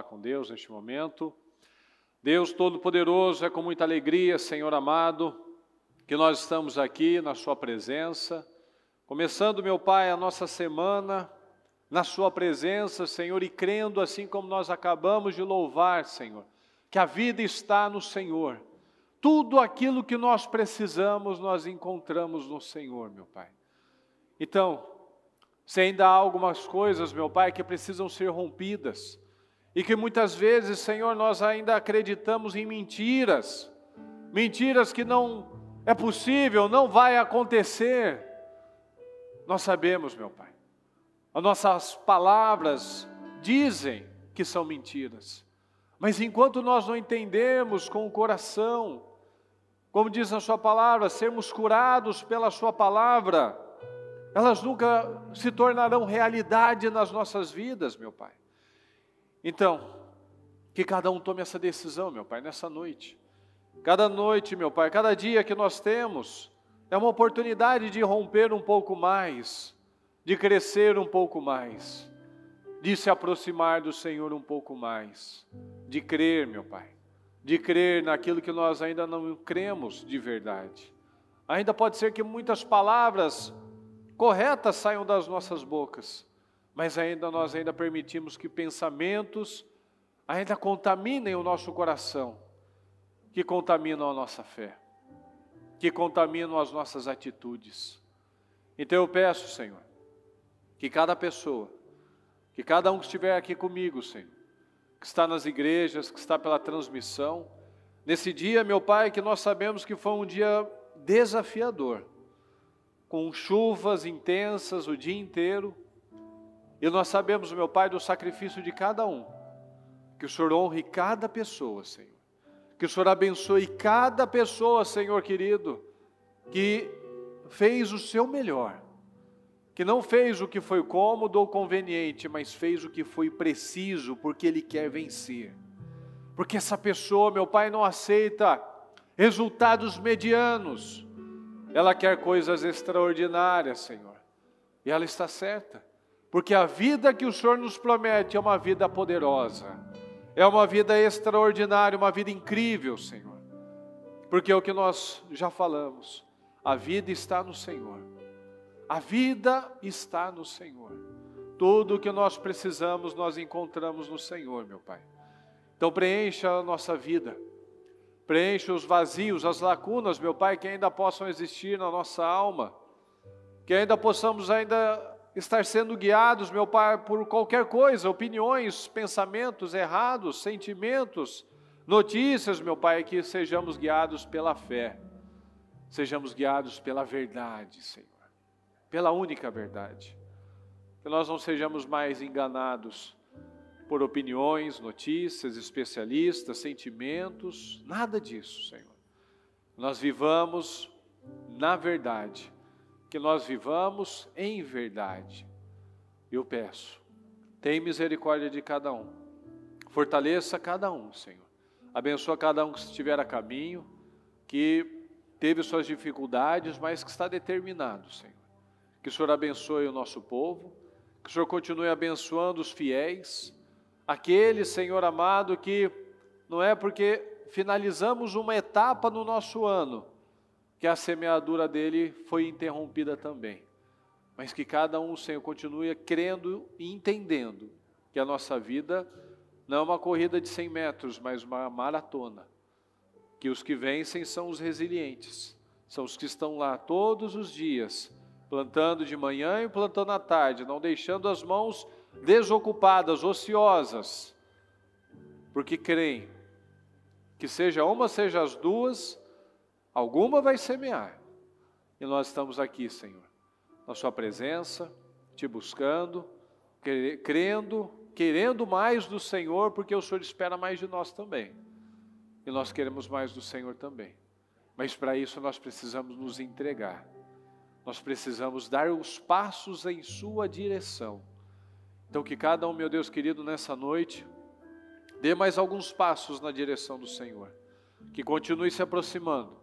falar com Deus neste momento. Deus Todo-Poderoso, é com muita alegria, Senhor amado, que nós estamos aqui na Sua presença, começando, meu Pai, a nossa semana na Sua presença, Senhor, e crendo assim como nós acabamos de louvar, Senhor, que a vida está no Senhor. Tudo aquilo que nós precisamos, nós encontramos no Senhor, meu Pai. Então, se ainda há algumas coisas, meu Pai, que precisam ser rompidas, e que muitas vezes, Senhor, nós ainda acreditamos em mentiras, mentiras que não é possível, não vai acontecer. Nós sabemos, meu Pai, as nossas palavras dizem que são mentiras, mas enquanto nós não entendemos com o coração, como diz na Sua palavra, sermos curados pela Sua palavra, elas nunca se tornarão realidade nas nossas vidas, meu Pai. Então, que cada um tome essa decisão, meu Pai, nessa noite. Cada noite, meu Pai, cada dia que nós temos, é uma oportunidade de romper um pouco mais, de crescer um pouco mais, de se aproximar do Senhor um pouco mais, de crer, meu Pai, de crer naquilo que nós ainda não cremos de verdade. Ainda pode ser que muitas palavras corretas saiam das nossas bocas, mas nós ainda permitimos que pensamentos ainda contaminem o nosso coração, que contaminam a nossa fé, que contaminam as nossas atitudes. Então eu peço, Senhor, que cada pessoa, que cada um que estiver aqui comigo, Senhor, que está nas igrejas, que está pela transmissão, nesse dia, meu Pai, que nós sabemos que foi um dia desafiador, com chuvas intensas o dia inteiro, e nós sabemos, meu Pai, do sacrifício de cada um, que o Senhor honre cada pessoa, Senhor, que o Senhor abençoe cada pessoa, Senhor querido, que fez o seu melhor, que não fez o que foi cômodo ou conveniente, mas fez o que foi preciso, porque Ele quer vencer. Porque essa pessoa, meu Pai, não aceita resultados medianos, ela quer coisas extraordinárias, Senhor, e ela está certa, porque a vida que o Senhor nos promete é uma vida poderosa, é uma vida extraordinária, uma vida incrível, Senhor, porque é o que nós já falamos, a vida está no Senhor. A vida está no Senhor. Tudo o que nós precisamos, nós encontramos no Senhor, meu Pai. Então preencha a nossa vida. Preencha os vazios, as lacunas, meu Pai, que ainda possam existir na nossa alma. Que ainda possamos estar sendo guiados, meu Pai, por qualquer coisa, opiniões, pensamentos errados, sentimentos, notícias, meu Pai, que sejamos guiados pela fé. Sejamos guiados pela verdade, Senhor. Pela única verdade, que nós não sejamos mais enganados por opiniões, notícias, especialistas, sentimentos, nada disso, Senhor. Nós vivamos na verdade, que nós vivamos em verdade. Eu peço, tenha misericórdia de cada um, fortaleça cada um, Senhor. Abençoa cada um que estiver a caminho, que teve suas dificuldades, mas que está determinado, Senhor. Que o Senhor abençoe o nosso povo, que o Senhor continue abençoando os fiéis, aqueles, Senhor amado, que não é porque finalizamos uma etapa no nosso ano, que a semeadura dele foi interrompida também, mas que cada um, Senhor, continue crendo e entendendo que a nossa vida não é uma corrida de 100 metros, mas uma maratona, que os que vencem são os resilientes, são os que estão lá todos os dias, plantando de manhã e plantando à tarde, não deixando as mãos desocupadas, ociosas, porque creem que seja uma, seja as duas, alguma vai semear. E nós estamos aqui, Senhor, na Sua presença, Te buscando, crendo, querendo mais do Senhor, porque o Senhor espera mais de nós também. E nós queremos mais do Senhor também. Mas para isso nós precisamos nos entregar. Nós precisamos dar os passos em Sua direção. Então que cada um, meu Deus querido, nessa noite, dê mais alguns passos na direção do Senhor. Que continue se aproximando,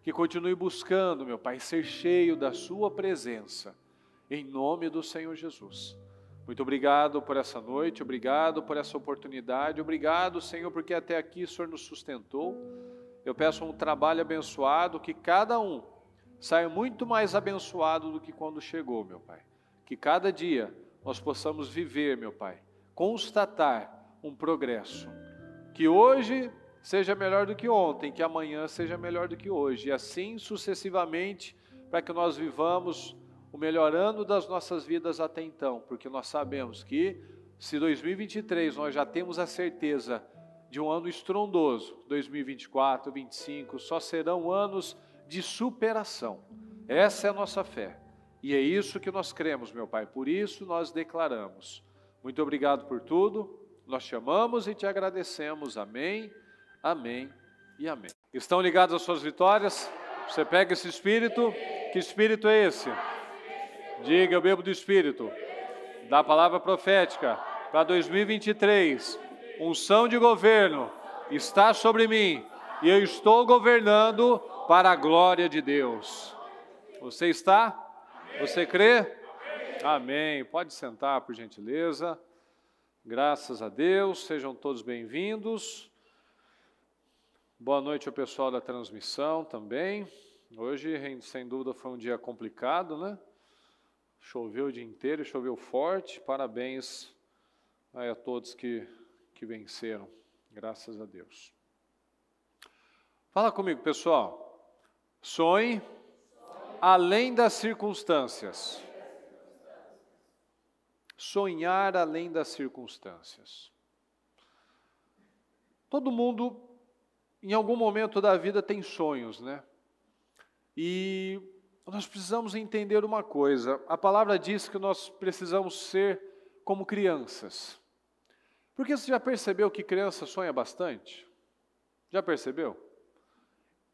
que continue buscando, meu Pai, ser cheio da Sua presença. Em nome do Senhor Jesus. Muito obrigado por essa noite, obrigado por essa oportunidade, obrigado, Senhor, porque até aqui o Senhor nos sustentou. Eu peço um trabalho abençoado, que cada um saia muito mais abençoado do que quando chegou, meu Pai. Que cada dia nós possamos viver, meu Pai, constatar um progresso. Que hoje seja melhor do que ontem, que amanhã seja melhor do que hoje, e assim sucessivamente, para que nós vivamos o melhor ano das nossas vidas até então, porque nós sabemos que se 2023 nós já temos a certeza de um ano estrondoso, 2024, 2025, só serão anos de superação. Essa é a nossa fé, e é isso que nós cremos, meu Pai, por isso nós declaramos. Muito obrigado por tudo, nós te amamos e te agradecemos, amém, amém e amém. Estão ligados às suas vitórias? Você pega esse Espírito, que Espírito é esse? Diga, eu bebo do Espírito, da palavra profética, para 2023, unção de governo está sobre mim, e eu estou governando para a glória de Deus. Você está? Você crê? Amém. Pode sentar, por gentileza. Graças a Deus, sejam todos bem-vindos. Boa noite ao pessoal da transmissão também. Hoje, sem dúvida, foi um dia complicado, né? Choveu o dia inteiro, choveu forte. Parabéns aí a todos que venceram, graças a Deus. Fala comigo, pessoal. Sonhe além das circunstâncias. Sonhar além das circunstâncias. Todo mundo, em algum momento da vida, tem sonhos, né? E nós precisamos entender uma coisa. A palavra diz que nós precisamos ser como crianças. Porque você já percebeu que criança sonha bastante? Já percebeu?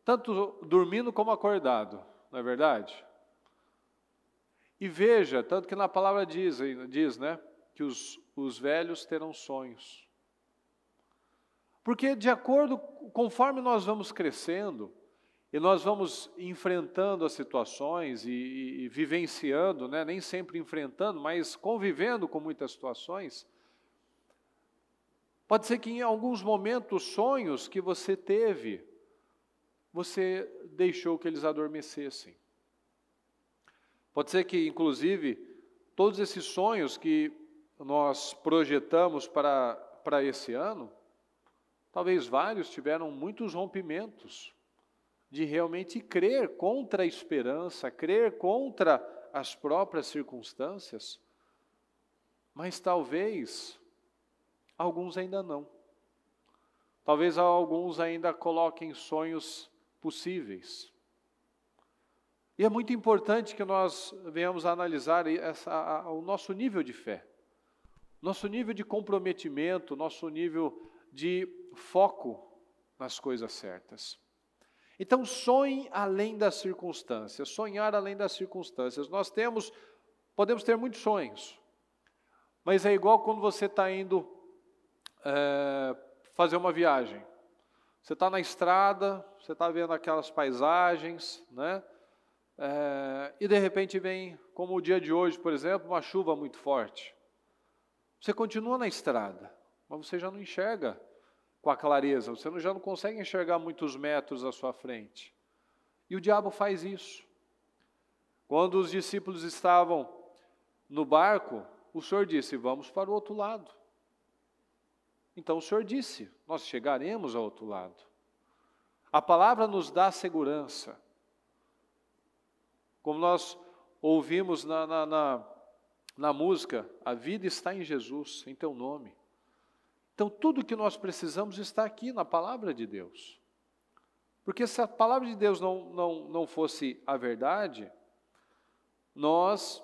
Tanto dormindo como acordado, não é verdade? E veja, tanto que na palavra diz, né, que os velhos terão sonhos. Porque de acordo, conforme nós vamos crescendo, e nós vamos enfrentando as situações e vivenciando, né, nem sempre enfrentando, mas convivendo com muitas situações, pode ser que em alguns momentos, sonhos que você teve, você deixou que eles adormecessem. Pode ser que, inclusive, todos esses sonhos que nós projetamos para esse ano, talvez vários tiveram muitos rompimentos de realmente crer contra a esperança, crer contra as próprias circunstâncias, mas talvez alguns ainda não. Talvez alguns ainda coloquem sonhos possíveis. E é muito importante que nós venhamos a analisar o nosso nível de fé, nosso nível de comprometimento, nosso nível de foco nas coisas certas. Então, sonhe além das circunstâncias, sonhar além das circunstâncias. Podemos ter muitos sonhos, mas é igual quando você está indo fazer uma viagem. Você está na estrada, você está vendo aquelas paisagens, né? E de repente vem, como o dia de hoje, por exemplo, uma chuva muito forte. Você continua na estrada, mas você já não enxerga com a clareza, você já não consegue enxergar muitos metros à sua frente. E o diabo faz isso. Quando os discípulos estavam no barco, o Senhor disse, vamos para o outro lado. Então o Senhor disse, nós chegaremos ao outro lado. A palavra nos dá segurança. Como nós ouvimos na música, a vida está em Jesus, em teu nome. Então, tudo que nós precisamos está aqui na palavra de Deus. Porque se a palavra de Deus não fosse a verdade, nós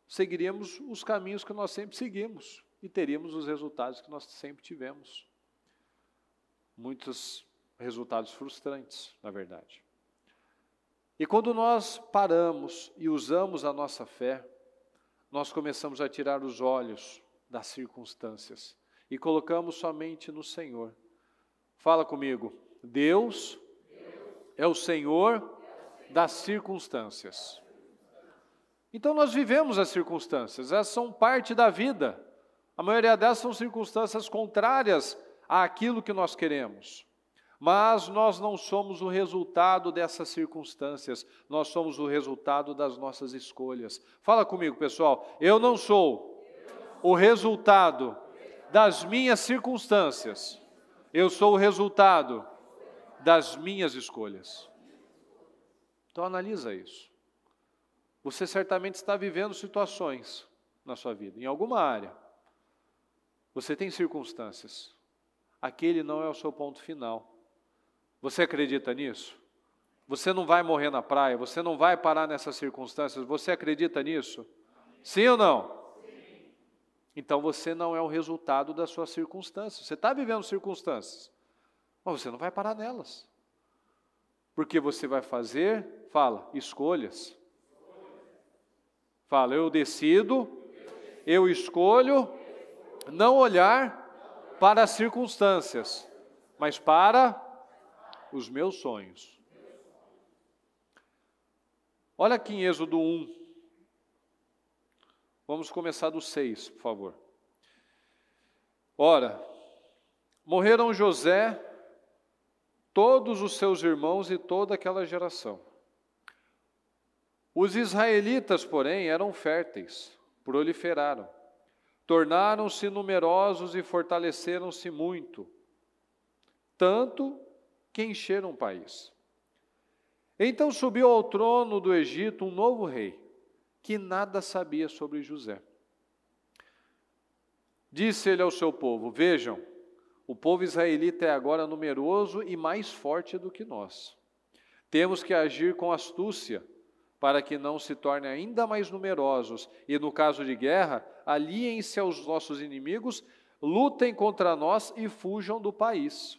seguiríamos os caminhos que nós sempre seguimos e teríamos os resultados que nós sempre tivemos. Muitos resultados frustrantes, na verdade. E quando nós paramos e usamos a nossa fé, nós começamos a tirar os olhos das circunstâncias e colocamos somente no Senhor. Fala comigo, Deus é o Senhor das circunstâncias. Então nós vivemos as circunstâncias, elas são parte da vida. A maioria delas são circunstâncias contrárias àquilo que nós queremos. Mas nós não somos o resultado dessas circunstâncias, nós somos o resultado das nossas escolhas. Fala comigo, pessoal, eu não sou o resultado das minhas circunstâncias, eu sou o resultado das minhas escolhas. Então analisa isso. Você certamente está vivendo situações na sua vida, em alguma área. Você tem circunstâncias. Aquele não é o seu ponto final. Você acredita nisso? Você não vai morrer na praia, você não vai parar nessas circunstâncias, você acredita nisso? Sim ou não? Sim. Então você não é o resultado das suas circunstâncias. Você está vivendo circunstâncias, mas você não vai parar nelas. Porque você vai fazer, fala, escolhas. Fala, eu decido, eu escolho não olhar para as circunstâncias, mas para os meus sonhos. Olha aqui em Êxodo 1. Vamos começar do 6, por favor. Ora, morreram José, todos os seus irmãos e toda aquela geração. Os israelitas, porém, eram férteis, proliferaram, tornaram-se numerosos e fortaleceram-se muito, tanto que encheram o país. Então subiu ao trono do Egito um novo rei, que nada sabia sobre José. Disse ele ao seu povo, vejam, o povo israelita é agora numeroso e mais forte do que nós. Temos que agir com astúcia, para que não se tornem ainda mais numerosos, e no caso de guerra, aliem-se aos nossos inimigos, lutem contra nós e fujam do país.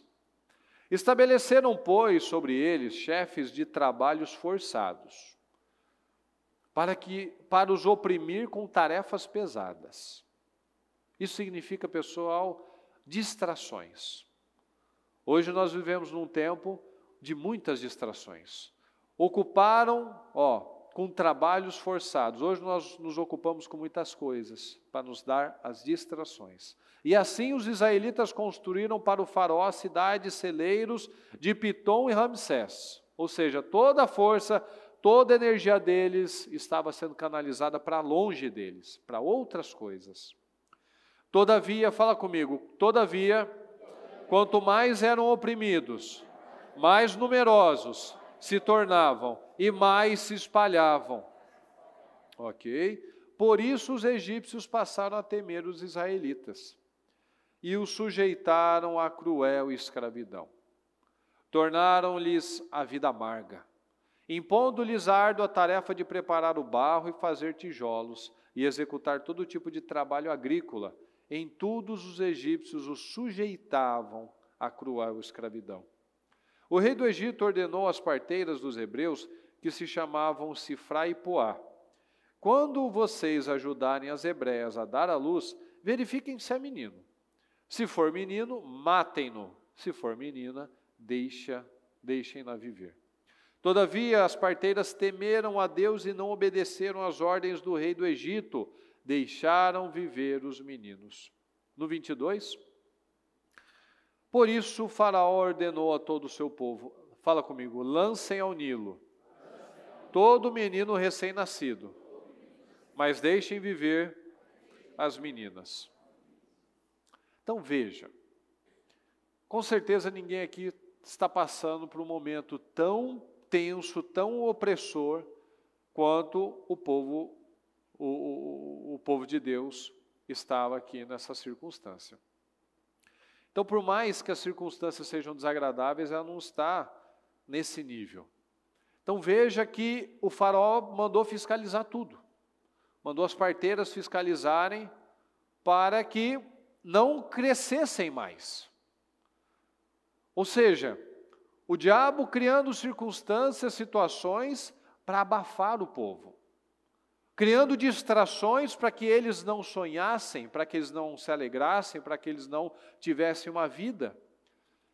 Estabeleceram, pois, sobre eles chefes de trabalhos forçados, para os oprimir com tarefas pesadas. Isso significa, pessoal, distrações. Hoje nós vivemos num tempo de muitas distrações. Ocuparam, com trabalhos forçados. Hoje nós nos ocupamos com muitas coisas para nos dar as distrações. E assim os israelitas construíram para o faraó cidades, celeiros de Pitom e Ramsés. Ou seja, toda a força, toda a energia deles estava sendo canalizada para longe deles, para outras coisas. Todavia, fala comigo, todavia, quanto mais eram oprimidos, mais numerosos se tornavam e mais se espalhavam. Ok? Por isso os egípcios passaram a temer os israelitas e os sujeitaram à cruel escravidão. Tornaram-lhes a vida amarga, impondo-lhes árdua tarefa de preparar o barro e fazer tijolos e executar todo tipo de trabalho agrícola. Em tudo os egípcios os sujeitavam à cruel escravidão. O rei do Egito ordenou às parteiras dos hebreus, que se chamavam Sifra e Poá: quando vocês ajudarem as hebreias a dar à luz, verifiquem se é menino. Se for menino, matem-no. Se for menina, deixem-na viver. Todavia, as parteiras temeram a Deus e não obedeceram às ordens do rei do Egito, deixaram viver os meninos. No 22, por isso o faraó ordenou a todo o seu povo, fala comigo, lancem ao Nilo todo menino recém-nascido, mas deixem viver as meninas. Então veja, com certeza ninguém aqui está passando por um momento tão tenso, tão opressor, quanto o povo de Deus estava aqui nessa circunstância. Então, por mais que as circunstâncias sejam desagradáveis, ela não está nesse nível. Então, veja que o faraó mandou fiscalizar tudo. Mandou as parteiras fiscalizarem para que não crescessem mais. Ou seja, o diabo criando circunstâncias, situações para abafar o povo. Criando distrações para que eles não sonhassem, para que eles não se alegrassem, para que eles não tivessem uma vida.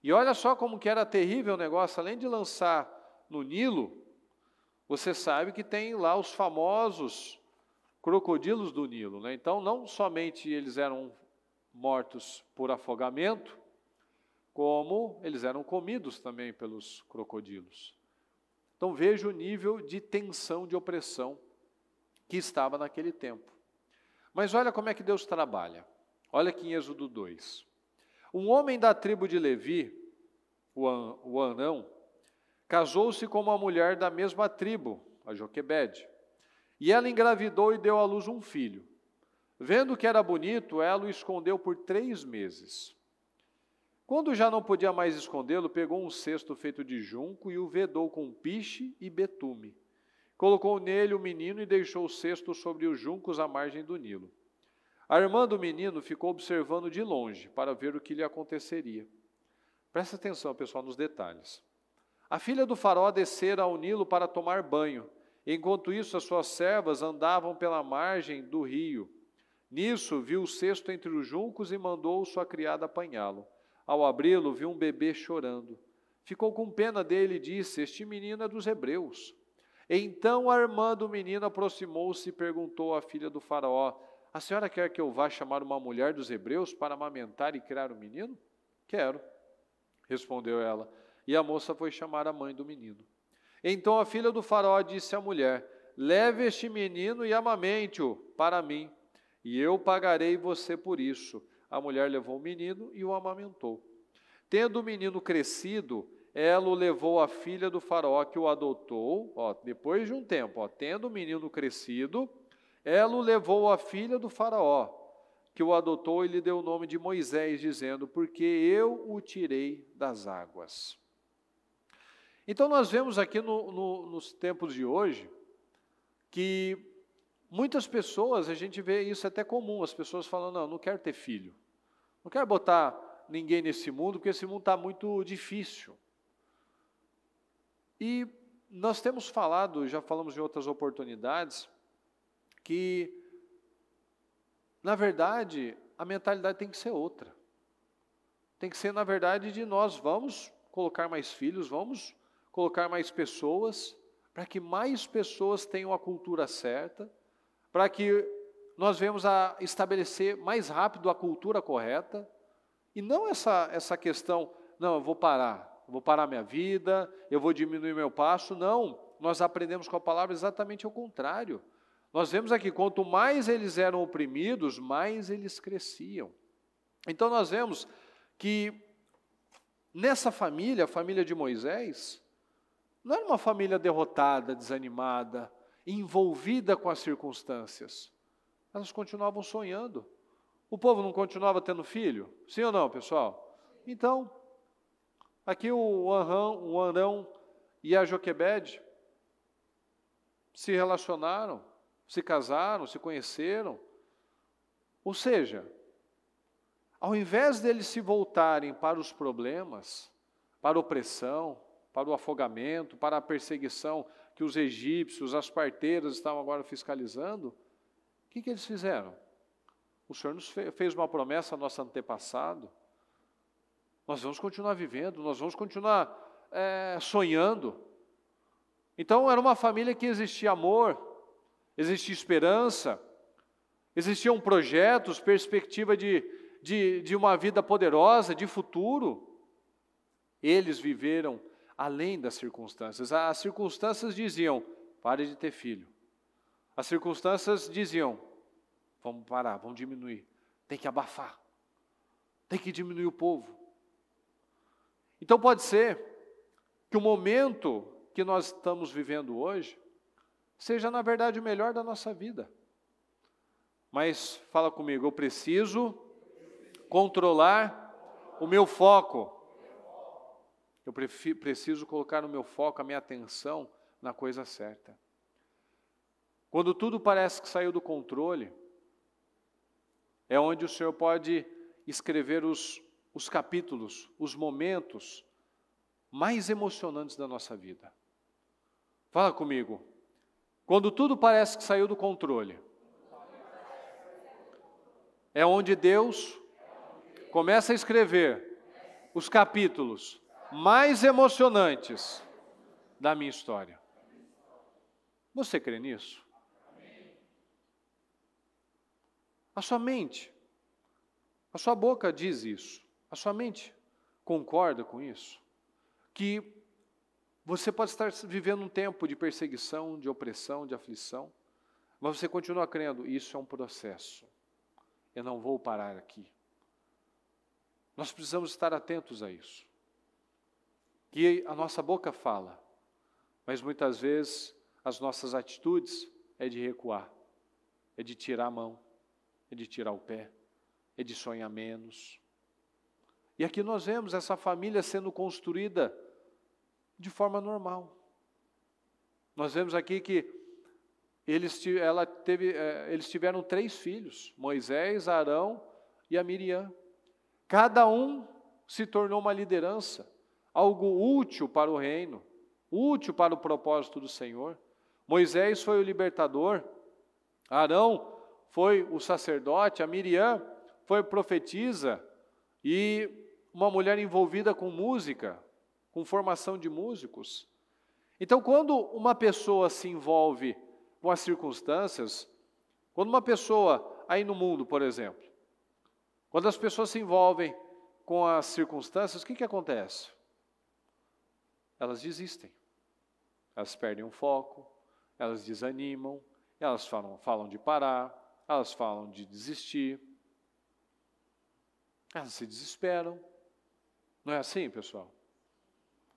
E olha só como que era terrível o negócio, além de lançar no Nilo, você sabe que tem lá os famosos crocodilos do Nilo, né? Então, não somente eles eram mortos por afogamento, como eles eram comidos também pelos crocodilos. Então, veja o nível de tensão, de opressão que estava naquele tempo. Mas olha como é que Deus trabalha. Olha aqui em Êxodo 2. Um homem da tribo de Levi, o Anão, casou-se com uma mulher da mesma tribo, a Joquebede, e ela engravidou e deu à luz um filho. Vendo que era bonito, ela o escondeu por 3 meses. Quando já não podia mais escondê-lo, pegou um cesto feito de junco e o vedou com piche e betume. Colocou nele o menino e deixou o cesto sobre os juncos à margem do Nilo. A irmã do menino ficou observando de longe para ver o que lhe aconteceria. Presta atenção, pessoal, nos detalhes. A filha do faraó descera ao Nilo para tomar banho. Enquanto isso, as suas servas andavam pela margem do rio. Nisso, viu o cesto entre os juncos e mandou sua criada apanhá-lo. Ao abri-lo, viu um bebê chorando. Ficou com pena dele e disse: este menino é dos hebreus. Então a irmã do menino aproximou-se e perguntou à filha do faraó: a senhora quer que eu vá chamar uma mulher dos hebreus para amamentar e criar o menino? Quero, respondeu ela. E a moça foi chamar a mãe do menino. Então a filha do faraó disse à mulher: leve este menino e amamente-o para mim, e eu pagarei você por isso. A mulher levou o menino e o amamentou. Tendo o menino crescido, ela o levou à filha do faraó, que o adotou. Depois de um tempo, tendo o menino crescido, ela o levou à filha do faraó, que o adotou e lhe deu o nome de Moisés, dizendo: porque eu o tirei das águas. Então nós vemos aqui nos tempos de hoje, que muitas pessoas, a gente vê isso até comum, as pessoas falam: não quero ter filho, não quero botar ninguém nesse mundo, porque esse mundo está muito difícil. E nós temos falado, já falamos em outras oportunidades, que, na verdade, a mentalidade tem que ser outra. Tem que ser, na verdade, de nós vamos colocar mais filhos, vamos colocar mais pessoas, para que mais pessoas tenham a cultura certa, para que nós venhamos a estabelecer mais rápido a cultura correta, e não essa questão, não, eu vou parar minha vida, eu vou diminuir meu passo. Não, nós aprendemos com a palavra exatamente o contrário. Nós vemos aqui, quanto mais eles eram oprimidos, mais eles cresciam. Então nós vemos que nessa família, a família de Moisés, não era uma família derrotada, desanimada, envolvida com as circunstâncias. Elas continuavam sonhando. O povo não continuava tendo filho? Sim ou não, pessoal? Então, aqui o Anão e a Joquebede se relacionaram, se casaram, se conheceram. Ou seja, ao invés deles se voltarem para os problemas, para a opressão, para o afogamento, para a perseguição que os egípcios, as parteiras estavam agora fiscalizando, o que eles fizeram? O Senhor nos fez uma promessa ao nosso antepassado. Nós vamos continuar vivendo, nós vamos continuar sonhando. Então era uma família que existia amor, existia esperança, existiam projetos, perspectiva de uma vida poderosa, de futuro. Eles viveram além das circunstâncias. As circunstâncias diziam: pare de ter filho. As circunstâncias diziam: vamos parar, vamos diminuir, tem que abafar, tem que diminuir o povo. Então pode ser que o momento que nós estamos vivendo hoje seja, na verdade, o melhor da nossa vida. Mas fala comigo, eu preciso controlar o meu foco. Eu preciso colocar o meu foco, a minha atenção na coisa certa. Quando tudo parece que saiu do controle, é onde o Senhor pode escrever os capítulos, os momentos mais emocionantes da nossa vida. Fala comigo. Quando tudo parece que saiu do controle, é onde Deus começa a escrever os capítulos mais emocionantes da minha história. Você crê nisso? A sua mente, a sua boca diz isso, a sua mente concorda com isso? Que você pode estar vivendo um tempo de perseguição, de opressão, de aflição, mas você continua crendo, isso é um processo. Eu não vou parar aqui. Nós precisamos estar atentos a isso. Que a nossa boca fala, mas muitas vezes as nossas atitudes é de recuar, é de tirar a mão, é de tirar o pé, é de sonhar menos. E aqui nós vemos essa família sendo construída de forma normal. Nós vemos aqui que eles tiveram 3 filhos, Moisés, Arão e a Miriam. Cada um se tornou uma liderança, algo útil para o reino, útil para o propósito do Senhor. Moisés foi o libertador, Arão foi o sacerdote, a Miriam foi profetisa e uma mulher envolvida com música, com formação de músicos. Então, quando uma pessoa se envolve com as circunstâncias, quando uma pessoa, aí no mundo, por exemplo, quando as pessoas se envolvem com as circunstâncias, o que acontece? Elas desistem, elas perdem o foco, elas desanimam, elas falam de parar, elas falam de desistir, elas se desesperam. Não é assim, pessoal?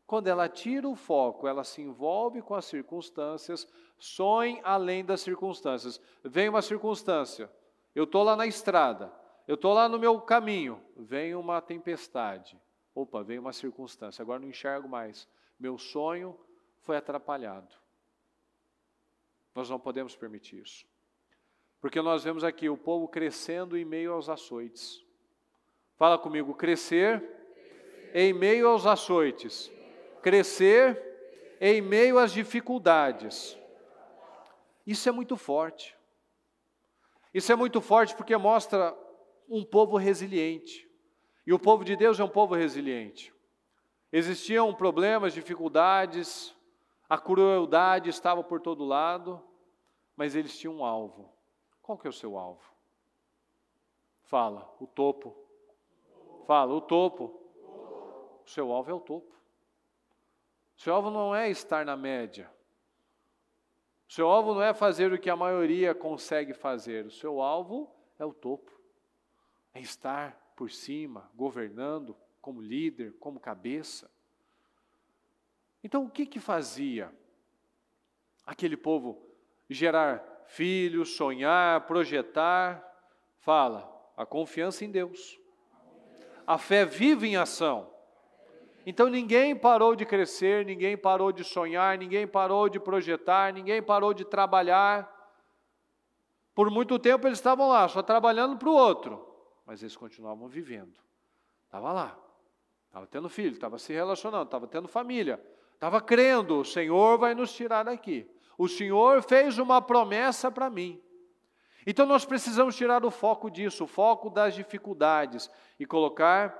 Quando ela tira o foco, ela se envolve com as circunstâncias, sonha além das circunstâncias. Vem uma circunstância, eu estou lá na estrada, eu estou lá no meu caminho, vem uma tempestade. Opa, vem uma circunstância, agora não enxergo mais. Meu sonho foi atrapalhado. Nós não podemos permitir isso. Porque nós vemos aqui o povo crescendo em meio aos açoites. Fala comigo, crescer em meio aos açoites. Crescer em meio às dificuldades. Isso é muito forte. Isso é muito forte porque mostra um povo resiliente. E o povo de Deus é um povo resiliente. Existiam problemas, dificuldades, a crueldade estava por todo lado, mas eles tinham um alvo. Qual que é o seu alvo? Fala, o topo. Fala, o topo. O seu alvo é o topo. O seu alvo não é estar na média. O seu alvo não é fazer o que a maioria consegue fazer. O seu alvo é o topo. É estar por cima, governando, como líder, como cabeça. Então, o que fazia aquele povo gerar filhos, sonhar, projetar? Fala, a confiança em Deus. A fé vive em ação. Então ninguém parou de crescer, ninguém parou de sonhar, ninguém parou de projetar, ninguém parou de trabalhar. Por muito tempo eles estavam lá, só trabalhando para o outro, mas eles continuavam vivendo. Estava lá, estava tendo filho, estava se relacionando, estava tendo família, estava crendo, o Senhor vai nos tirar daqui. O Senhor fez uma promessa para mim. Então nós precisamos tirar o foco disso, o foco das dificuldades e colocar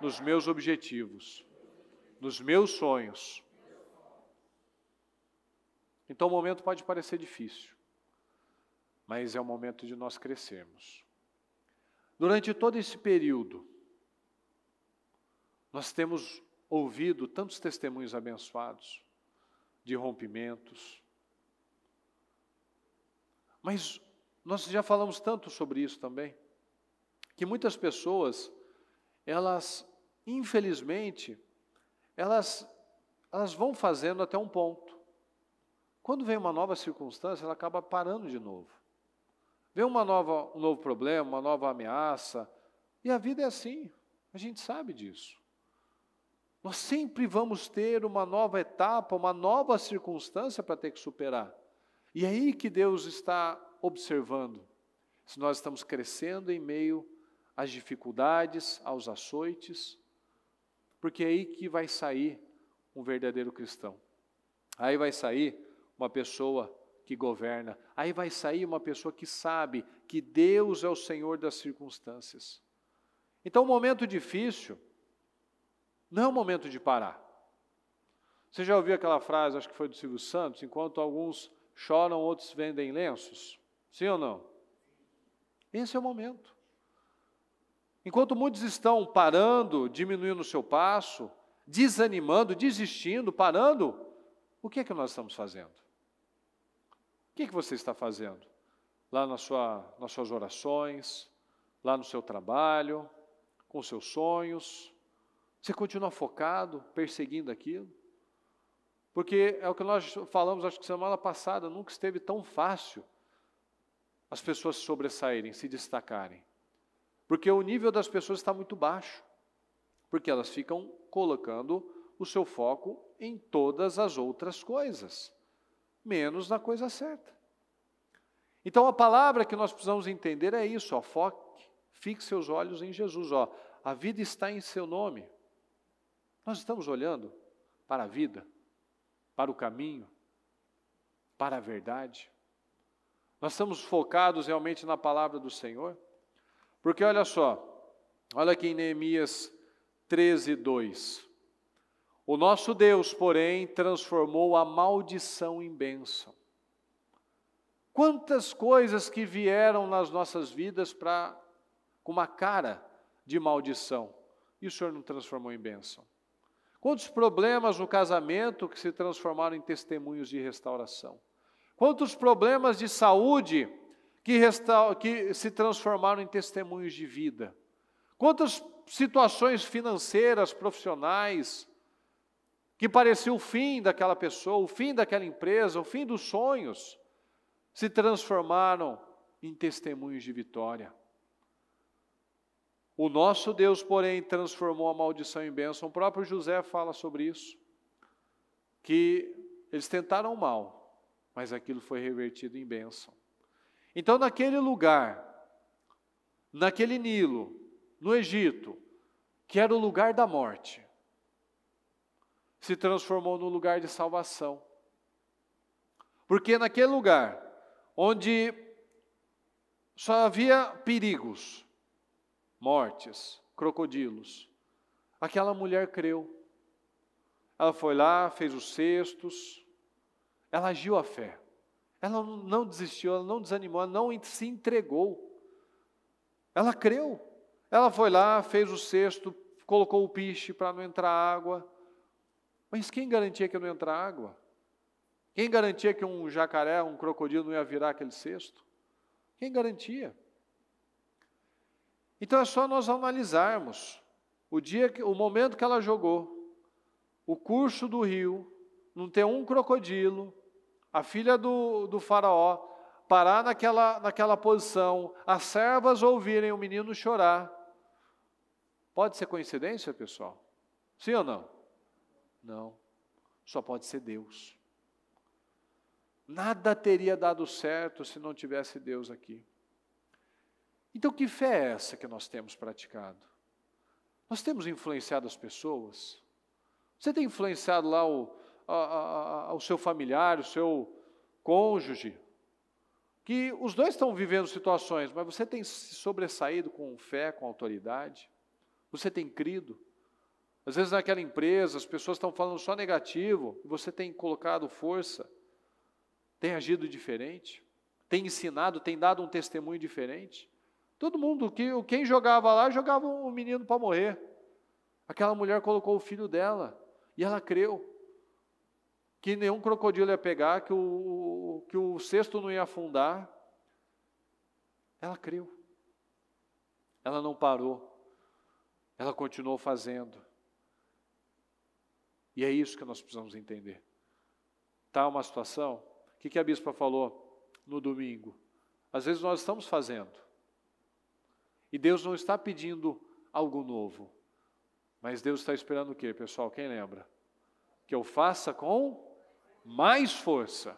nos meus objetivos, nos meus sonhos. Então o momento pode parecer difícil, mas é o momento de nós crescermos. Durante todo esse período, nós temos ouvido tantos testemunhos abençoados, de rompimentos, mas nós já falamos tanto sobre isso também, que muitas pessoas, elas, infelizmente, elas vão fazendo até um ponto. Quando vem uma nova circunstância, ela acaba parando de novo. Vem um novo problema, uma nova ameaça, e a vida é assim, a gente sabe disso. Nós sempre vamos ter uma nova etapa, uma nova circunstância para ter que superar. E é aí que Deus está observando, se nós estamos crescendo em meio às dificuldades, aos açoites, porque é aí que vai sair um verdadeiro cristão. Aí vai sair uma pessoa que governa, aí vai sair uma pessoa que sabe que Deus é o Senhor das circunstâncias. Então, o momento difícil não é um momento de parar. Você já ouviu aquela frase, acho que foi do Silvio Santos, enquanto alguns choram, outros vendem lenços? Sim ou não? Esse é o momento. Enquanto muitos estão parando, diminuindo o seu passo, desanimando, desistindo, parando, o que é que nós estamos fazendo? O que é que você está fazendo? Lá nas suas orações, lá no seu trabalho, com seus sonhos, você continua focado, perseguindo aquilo? Porque é o que nós falamos, acho que semana passada, nunca esteve tão fácil as pessoas se sobressaírem, se destacarem. Porque o nível das pessoas está muito baixo, porque elas ficam colocando o seu foco em todas as outras coisas, menos na coisa certa. Então a palavra que nós precisamos entender é isso, ó, foque, fixe seus olhos em Jesus, ó, a vida está em seu nome. Nós estamos olhando para a vida, para o caminho, para a verdade. Nós estamos focados realmente na palavra do Senhor? Porque olha só, olha aqui em Neemias 13:2. O nosso Deus, porém, transformou a maldição em bênção. Quantas coisas que vieram nas nossas vidas com uma cara de maldição, e o Senhor não transformou em bênção? Quantos problemas no casamento que se transformaram em testemunhos de restauração? Quantos problemas de saúde que se transformaram em testemunhos de vida? Quantas situações financeiras, profissionais, que parecia o fim daquela pessoa, o fim daquela empresa, o fim dos sonhos, se transformaram em testemunhos de vitória. O nosso Deus, porém, transformou a maldição em bênção. O próprio José fala sobre isso, que eles tentaram o mal, mas aquilo foi revertido em bênção. Então, naquele lugar, naquele Nilo, no Egito, que era o lugar da morte, se transformou no lugar de salvação. Porque naquele lugar, onde só havia perigos, mortes, crocodilos, aquela mulher creu. Ela foi lá, fez os cestos, ela agiu à fé. Ela não desistiu, ela não desanimou, ela não se entregou. Ela creu. Ela foi lá, fez o cesto, colocou o piche para não entrar água. Mas quem garantia que não ia entrar água? Quem garantia que um jacaré, um crocodilo não ia virar aquele cesto? Quem garantia? Então é só nós analisarmos o momento que ela jogou, o curso do rio, não ter um crocodilo, a filha do faraó parar naquela posição, as servas ouvirem o menino chorar. Pode ser coincidência, pessoal? Sim ou não? Não, só pode ser Deus. Nada teria dado certo se não tivesse Deus aqui. Então, que fé é essa que nós temos praticado? Nós temos influenciado as pessoas? Você tem influenciado lá o seu familiar, o seu cônjuge? Que os dois estão vivendo situações, mas você tem se sobressaído com fé, com autoridade? Você tem crido? Às vezes naquela empresa as pessoas estão falando só negativo, e você tem colocado força, tem agido diferente, tem ensinado, tem dado um testemunho diferente. Todo mundo, quem jogava lá, jogava um menino para morrer. Aquela mulher colocou o filho dela, e ela creu que nenhum crocodilo ia pegar, que o cesto não ia afundar. Ela creu. Ela não parou. Ela continuou fazendo. E é isso que nós precisamos entender. Está uma situação, o que a bispa falou no domingo? Às vezes nós estamos fazendo, e Deus não está pedindo algo novo, mas Deus está esperando o quê, pessoal? Quem lembra? Que eu faça com mais força.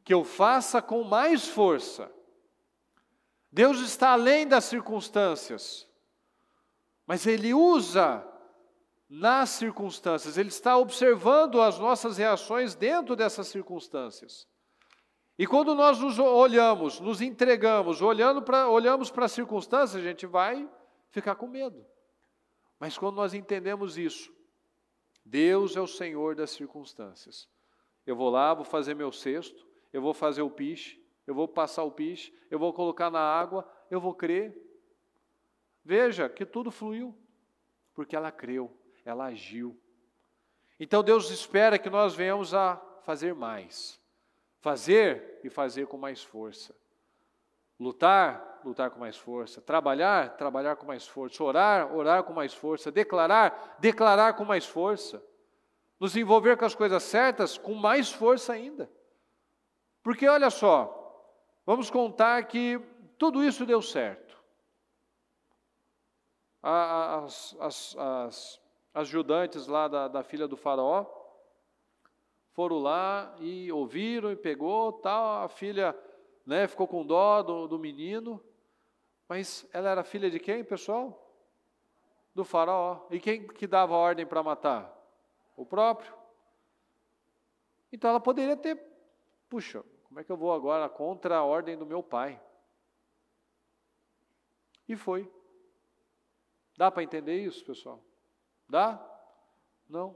Que eu faça com mais força. Deus está além das circunstâncias, mas Ele usa nas circunstâncias, Ele está observando as nossas reações dentro dessas circunstâncias. E quando nós nos olhamos, nos entregamos, olhamos para as circunstâncias, a gente vai ficar com medo. Mas quando nós entendemos isso, Deus é o Senhor das circunstâncias. Eu vou lá, vou fazer meu cesto, eu vou fazer o piche, eu vou passar o piche, eu vou colocar na água, eu vou crer. Veja que tudo fluiu, porque ela creu, ela agiu. Então Deus espera que nós venhamos a fazer mais. Fazer e fazer com mais força. Lutar, lutar com mais força. Trabalhar, trabalhar com mais força. Orar, orar com mais força. Declarar, declarar com mais força. Nos envolver com as coisas certas com mais força ainda. Porque olha só, vamos contar que tudo isso deu certo. As ajudantes lá da filha do faraó foram lá e ouviram e pegou, tal, a filha, né, ficou com dó do menino, mas ela era filha de quem, pessoal? Do faraó. E quem que dava ordem para matar? O próprio. Então ela poderia ter, puxa, como é que eu vou agora contra a ordem do meu pai? E foi. Dá para entender isso, pessoal? Dá? Não.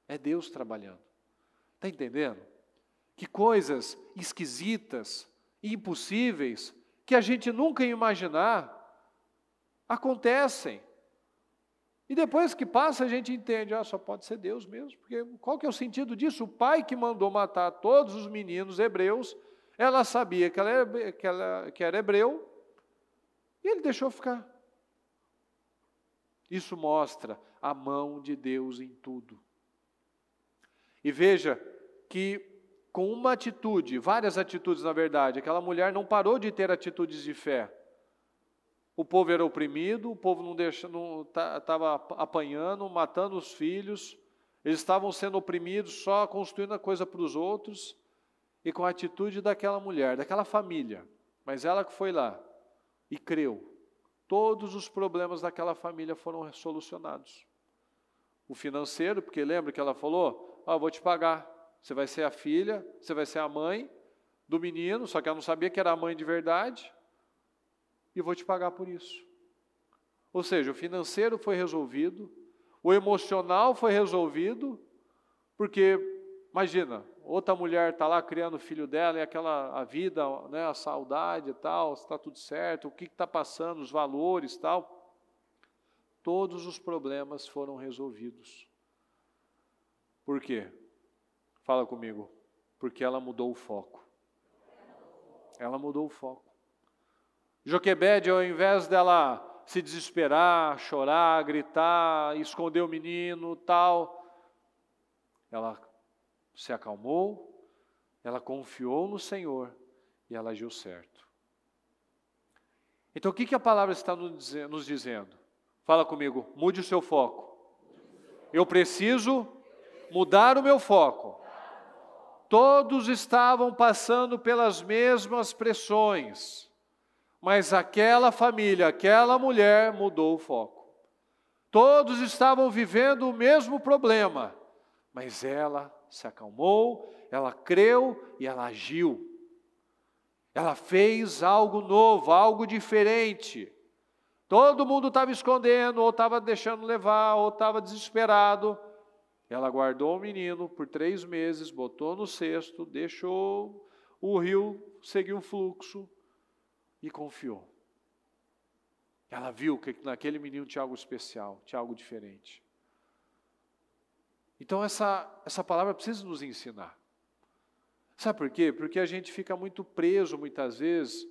É Deus trabalhando. Está entendendo? Que coisas esquisitas, impossíveis, que a gente nunca ia imaginar, acontecem. E depois que passa, a gente entende, só pode ser Deus mesmo. Porque qual que é o sentido disso? O pai que mandou matar todos os meninos hebreus, ela sabia que era hebreu, e ele deixou ficar. Isso mostra a mão de Deus em tudo. E veja que com uma atitude, várias atitudes na verdade, aquela mulher não parou de ter atitudes de fé. O povo era oprimido, o povo estava apanhando, matando os filhos, eles estavam sendo oprimidos, só construindo a coisa para os outros, e com a atitude daquela mulher, daquela família, mas ela que foi lá e creu. Todos os problemas daquela família foram solucionados. O financeiro, porque lembra que ela falou, vou te pagar, você vai ser a filha, você vai ser a mãe do menino, só que ela não sabia que era a mãe de verdade, e vou te pagar por isso. Ou seja, o financeiro foi resolvido, o emocional foi resolvido, porque, imagina, outra mulher está lá criando o filho dela, e a vida, né, a saudade e tal, se está tudo certo, o que está passando, os valores e tal. Todos os problemas foram resolvidos. Por quê? Fala comigo. Porque ela mudou o foco. Ela mudou o foco. Joquebede, ao invés dela se desesperar, chorar, gritar, esconder o menino, tal, ela se acalmou, ela confiou no Senhor e ela agiu certo. Então o que a palavra está nos dizendo? Fala comigo, mude o seu foco. Eu preciso mudar o meu foco. Todos estavam passando pelas mesmas pressões, mas aquela família, aquela mulher mudou o foco. Todos estavam vivendo o mesmo problema, mas ela se acalmou, ela creu e ela agiu. Ela fez algo novo, algo diferente. Todo mundo estava escondendo, ou estava deixando levar, ou estava desesperado. Ela guardou o menino por 3 meses, botou no cesto, deixou o rio seguir o fluxo e confiou. Ela viu que naquele menino tinha algo especial, tinha algo diferente. Então essa palavra precisa nos ensinar. Sabe por quê? Porque a gente fica muito preso, muitas vezes,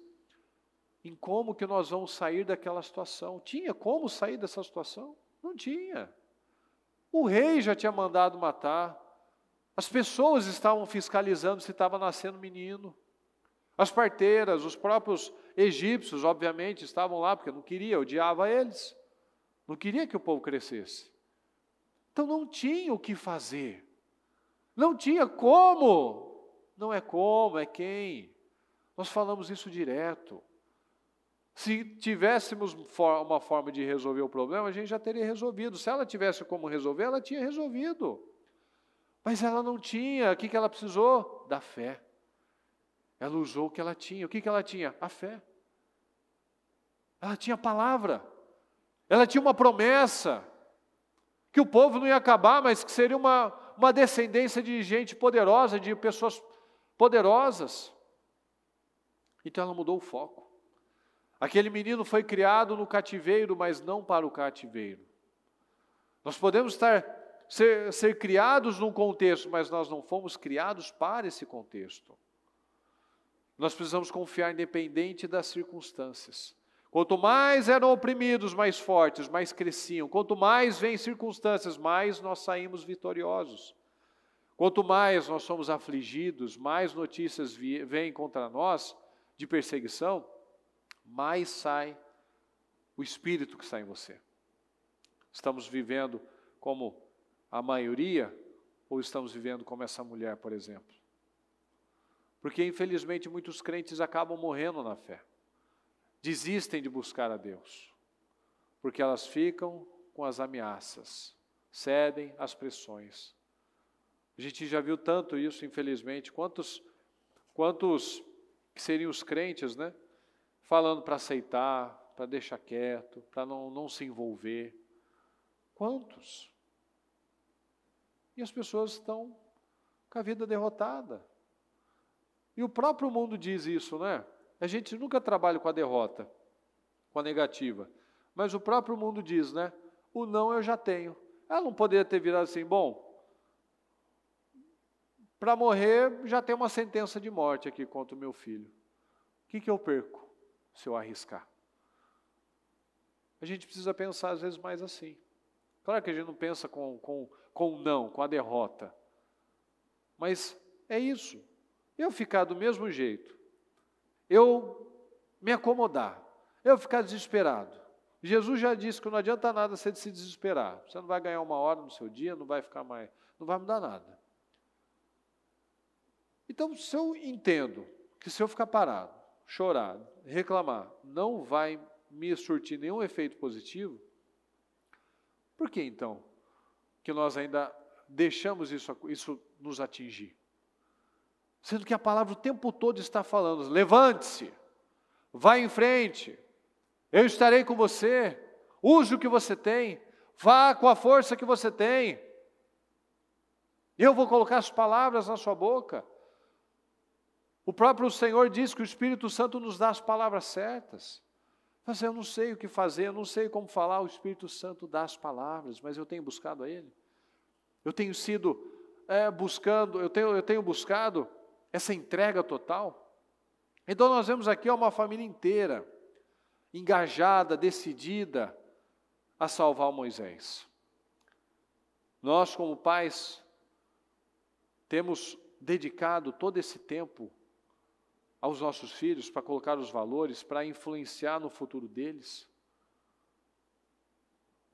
em como que nós vamos sair daquela situação. Tinha como sair dessa situação? Não tinha. O rei já tinha mandado matar. As pessoas estavam fiscalizando se estava nascendo menino. As parteiras, os próprios egípcios, obviamente, estavam lá, porque não queria, odiava eles. Não queria que o povo crescesse. Então não tinha o que fazer. Não tinha como. Não é como, é quem. Nós falamos isso direto. Se tivéssemos uma forma de resolver o problema, a gente já teria resolvido. Se ela tivesse como resolver, ela tinha resolvido. Mas ela não tinha. O que ela precisou? Da fé. Ela usou o que ela tinha. O que ela tinha? A fé. Ela tinha a palavra. Ela tinha uma promessa. Que o povo não ia acabar, mas que seria uma descendência de gente poderosa, de pessoas poderosas. Então ela mudou o foco. Aquele menino foi criado no cativeiro, mas não para o cativeiro. Nós podemos ser criados num contexto, mas nós não fomos criados para esse contexto. Nós precisamos confiar independente das circunstâncias. Quanto mais eram oprimidos, mais fortes, mais cresciam. Quanto mais vêm circunstâncias, mais nós saímos vitoriosos. Quanto mais nós somos afligidos, mais notícias vêm contra nós de perseguição, mais sai o espírito que está em você. Estamos vivendo como a maioria, ou estamos vivendo como essa mulher, por exemplo? Porque, infelizmente, muitos crentes acabam morrendo na fé. Desistem de buscar a Deus, porque elas ficam com as ameaças, cedem às pressões. A gente já viu tanto isso, infelizmente. Quantos que seriam os crentes, né? Falando para aceitar, para deixar quieto, para não se envolver. Quantos? E as pessoas estão com a vida derrotada. E o próprio mundo diz isso, né? A gente nunca trabalha com a derrota, com a negativa. Mas o próprio mundo diz, né? O não eu já tenho. Ela não poderia ter virado assim, bom, para morrer já tem uma sentença de morte aqui contra o meu filho. O que eu perco se eu arriscar? A gente precisa pensar às vezes mais assim. Claro que a gente não pensa com o não, com a derrota. Mas é isso. Eu ficar do mesmo jeito, eu me acomodar, eu ficar desesperado. Jesus já disse que não adianta nada você se desesperar. Você não vai ganhar uma hora no seu dia, não vai mudar nada. Então, se eu entendo que se eu ficar parado, chorar, reclamar, não vai me surtir nenhum efeito positivo, por que então que nós ainda deixamos isso nos atingir? Sendo que a palavra o tempo todo está falando, levante-se, vá em frente, eu estarei com você, use o que você tem, vá com a força que você tem, eu vou colocar as palavras na sua boca. O próprio Senhor diz que o Espírito Santo nos dá as palavras certas. Mas eu não sei o que fazer, eu não sei como falar, o Espírito Santo dá as palavras, mas eu tenho buscado a Ele. Eu tenho sido eu tenho buscado essa entrega total. Então nós vemos aqui uma família inteira, engajada, decidida a salvar o Moisés. Nós, como pais, temos dedicado todo esse tempo aos nossos filhos para colocar os valores, para influenciar no futuro deles.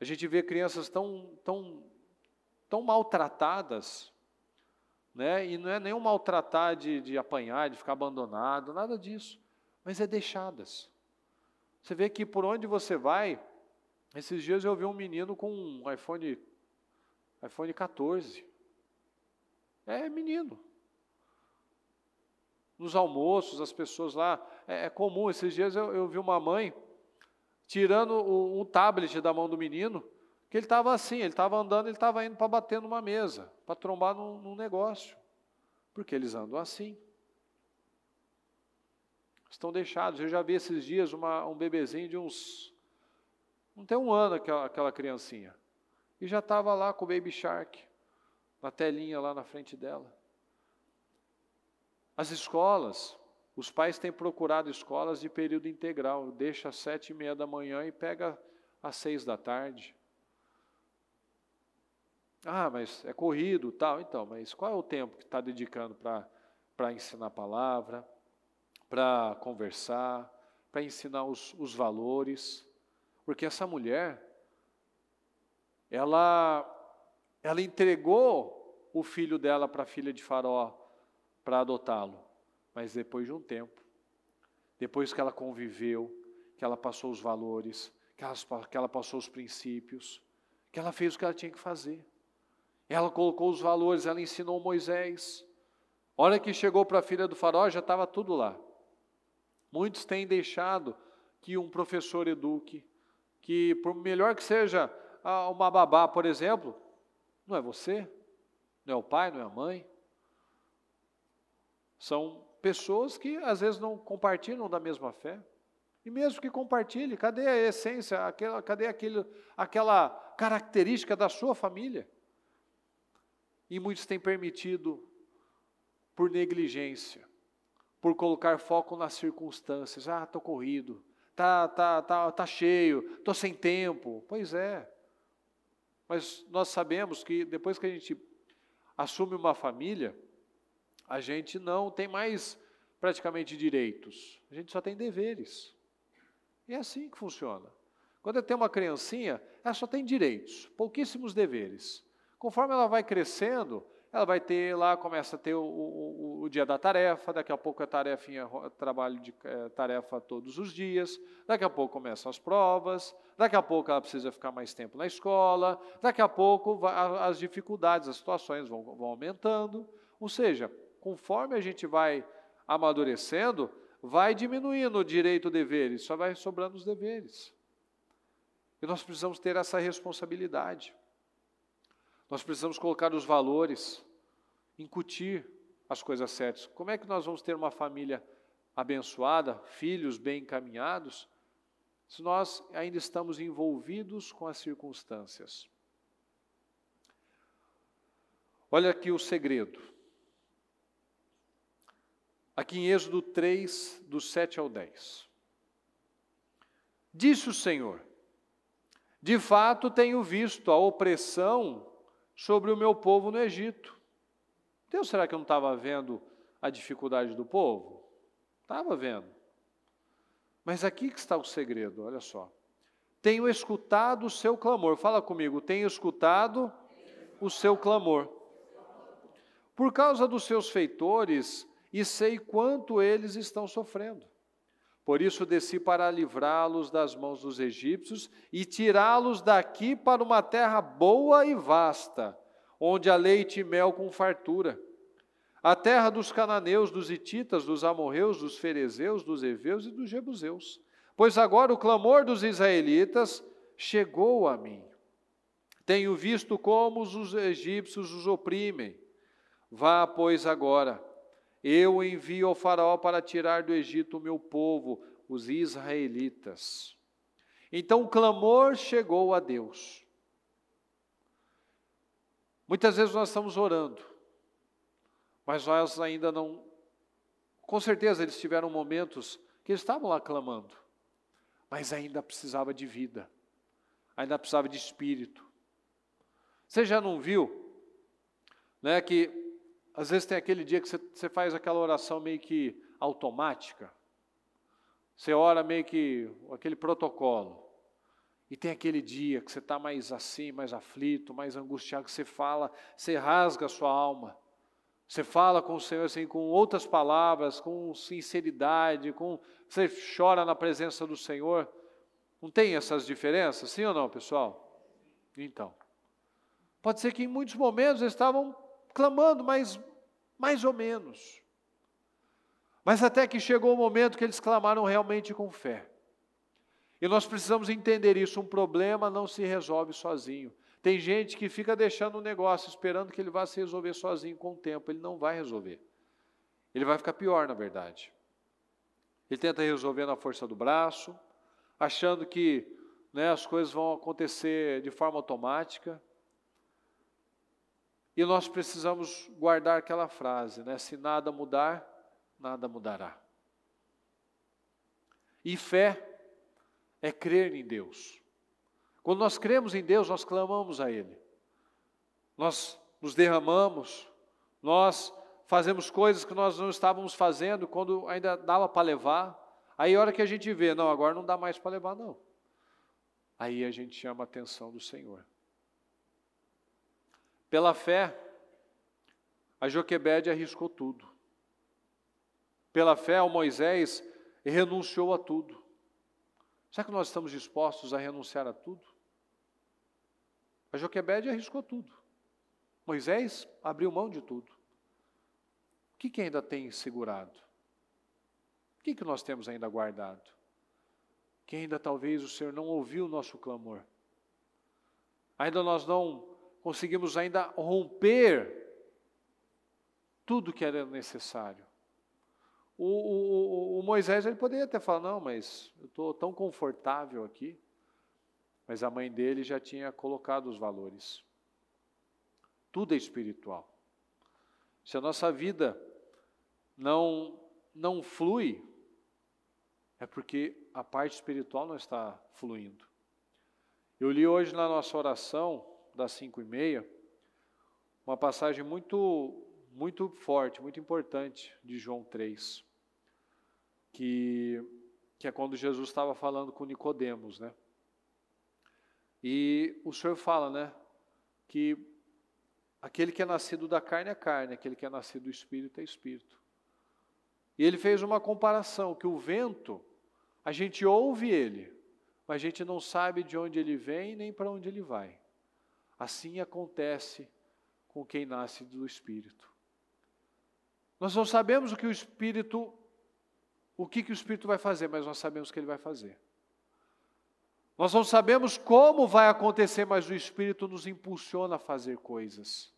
A gente vê crianças tão maltratadas, né? E não é nenhum maltratar de apanhar, de ficar abandonado, nada disso, mas é deixadas. Você vê que por onde você vai, esses dias eu vi um menino com um iPhone 14. É menino. Nos almoços, as pessoas lá, é comum, esses dias eu vi uma mãe tirando um tablet da mão do menino, que ele estava assim, ele estava andando, ele estava indo para bater numa mesa, para trombar num negócio, porque eles andam assim. Estão deixados. Eu já vi esses dias um bebezinho de não tem um ano aquela criancinha, e já estava lá com o Baby Shark, na telinha lá na frente dela. As escolas, os pais têm procurado escolas de período integral, deixa às 7h30 da manhã e pega às 6 da tarde. Ah, mas é corrido, tal, então, mas qual é o tempo que está dedicando para ensinar a palavra, para conversar, para ensinar os valores? Porque essa mulher, ela entregou o filho dela para a filha de Faraó, para adotá-lo, mas depois de um tempo, depois que ela conviveu, que ela passou os valores, que ela passou os princípios, que ela fez o que ela tinha que fazer. Ela colocou os valores, ela ensinou Moisés. A hora que chegou para a filha do Faraó, já estava tudo lá. Muitos têm deixado que um professor eduque, que por melhor que seja uma babá, por exemplo, não é você, não é o pai, não é a mãe. São pessoas que às vezes não compartilham da mesma fé. E mesmo que compartilhe, cadê a essência, cadê aquela característica da sua família? E muitos têm permitido, por negligência, por colocar foco nas circunstâncias. Estou corrido, tá cheio, estou sem tempo. Pois é, mas nós sabemos que depois que a gente assume uma família, a gente não tem mais praticamente direitos, a gente só tem deveres. E é assim que funciona. Quando tem uma criancinha, ela só tem direitos, pouquíssimos deveres. Conforme ela vai crescendo, ela vai ter lá, começa a ter o dia da tarefa, daqui a pouco é trabalho de tarefa todos os dias, daqui a pouco começam as provas, daqui a pouco ela precisa ficar mais tempo na escola, daqui a pouco as dificuldades, as situações vão aumentando. Ou seja, conforme a gente vai amadurecendo, vai diminuindo o direito deveres, só vai sobrando os deveres. E nós precisamos ter essa responsabilidade. Nós precisamos colocar os valores, incutir as coisas certas. Como é que nós vamos ter uma família abençoada, filhos bem encaminhados, se nós ainda estamos envolvidos com as circunstâncias? Olha aqui o segredo. Aqui em Êxodo 3, do 7 ao 10. Disse o Senhor: de fato tenho visto a opressão sobre o meu povo no Egito. Deus, será que eu não estava vendo a dificuldade do povo? Estava vendo. Mas aqui que está o segredo, olha só. Tenho escutado o seu clamor. Fala comigo, tenho escutado o seu clamor. Por causa dos seus feitores, e sei quanto eles estão sofrendo. Por isso desci para livrá-los das mãos dos egípcios e tirá-los daqui para uma terra boa e vasta, onde há leite e mel com fartura. A terra dos cananeus, dos hititas, dos amorreus, dos ferezeus, dos heveus e dos jebuseus. Pois agora o clamor dos israelitas chegou a mim. Tenho visto como os egípcios os oprimem. Vá, pois, agora. Eu envio ao faraó para tirar do Egito o meu povo, os israelitas. Então o clamor chegou a Deus. Muitas vezes nós estamos orando, mas nós ainda não... Com certeza eles tiveram momentos que eles estavam lá clamando, mas ainda precisava de vida, ainda precisava de espírito. Você já não viu, né, que às vezes tem aquele dia que você faz aquela oração meio que automática. Você ora meio que aquele protocolo. E tem aquele dia que você está mais assim, mais aflito, mais angustiado, que você fala, você rasga a sua alma. Você fala com o Senhor assim, com outras palavras, com sinceridade, você chora na presença do Senhor. Não tem essas diferenças, sim ou não, pessoal? Então, pode ser que em muitos momentos eles estavam clamando, mas mais ou menos. Mas até que chegou o momento que eles clamaram realmente com fé. E nós precisamos entender isso, um problema não se resolve sozinho. Tem gente que fica deixando um negócio, esperando que ele vá se resolver sozinho com o tempo. Ele não vai resolver. Ele vai ficar pior, na verdade. Ele tenta resolver na força do braço, achando que, né, as coisas vão acontecer de forma automática. E nós precisamos guardar aquela frase, né? Se nada mudar, nada mudará. E fé é crer em Deus. Quando nós cremos em Deus, nós clamamos a Ele. Nós nos derramamos, nós fazemos coisas que nós não estávamos fazendo quando ainda dava para levar. Aí a hora que a gente vê, não, agora não dá mais para levar, não. Aí a gente chama a atenção do Senhor. Pela fé, a Joquebede arriscou tudo. Pela fé, o Moisés renunciou a tudo. Será que nós estamos dispostos a renunciar a tudo? A Joquebede arriscou tudo. Moisés abriu mão de tudo. O que ainda tem segurado? O que nós temos ainda guardado? Que ainda talvez o Senhor não ouviu o nosso clamor. Ainda nós não conseguimos ainda romper tudo que era necessário. O Moisés, ele poderia até falar, não, mas eu estou tão confortável aqui. Mas a mãe dele já tinha colocado os valores. Tudo é espiritual. Se a nossa vida não flui, é porque a parte espiritual não está fluindo. Eu li hoje na nossa oração, das 5:30, uma passagem muito forte, muito importante, de João 3, que é quando Jesus estava falando com Nicodemos, né? E o Senhor fala, né, que aquele que é nascido da carne é carne, aquele que é nascido do Espírito é Espírito. E ele fez uma comparação, que o vento, a gente ouve ele, mas a gente não sabe de onde ele vem nem para onde ele vai. Assim acontece com quem nasce do Espírito. Nós não sabemos o que o Espírito vai fazer, mas nós sabemos o que ele vai fazer. Nós não sabemos como vai acontecer, mas o Espírito nos impulsiona a fazer coisas.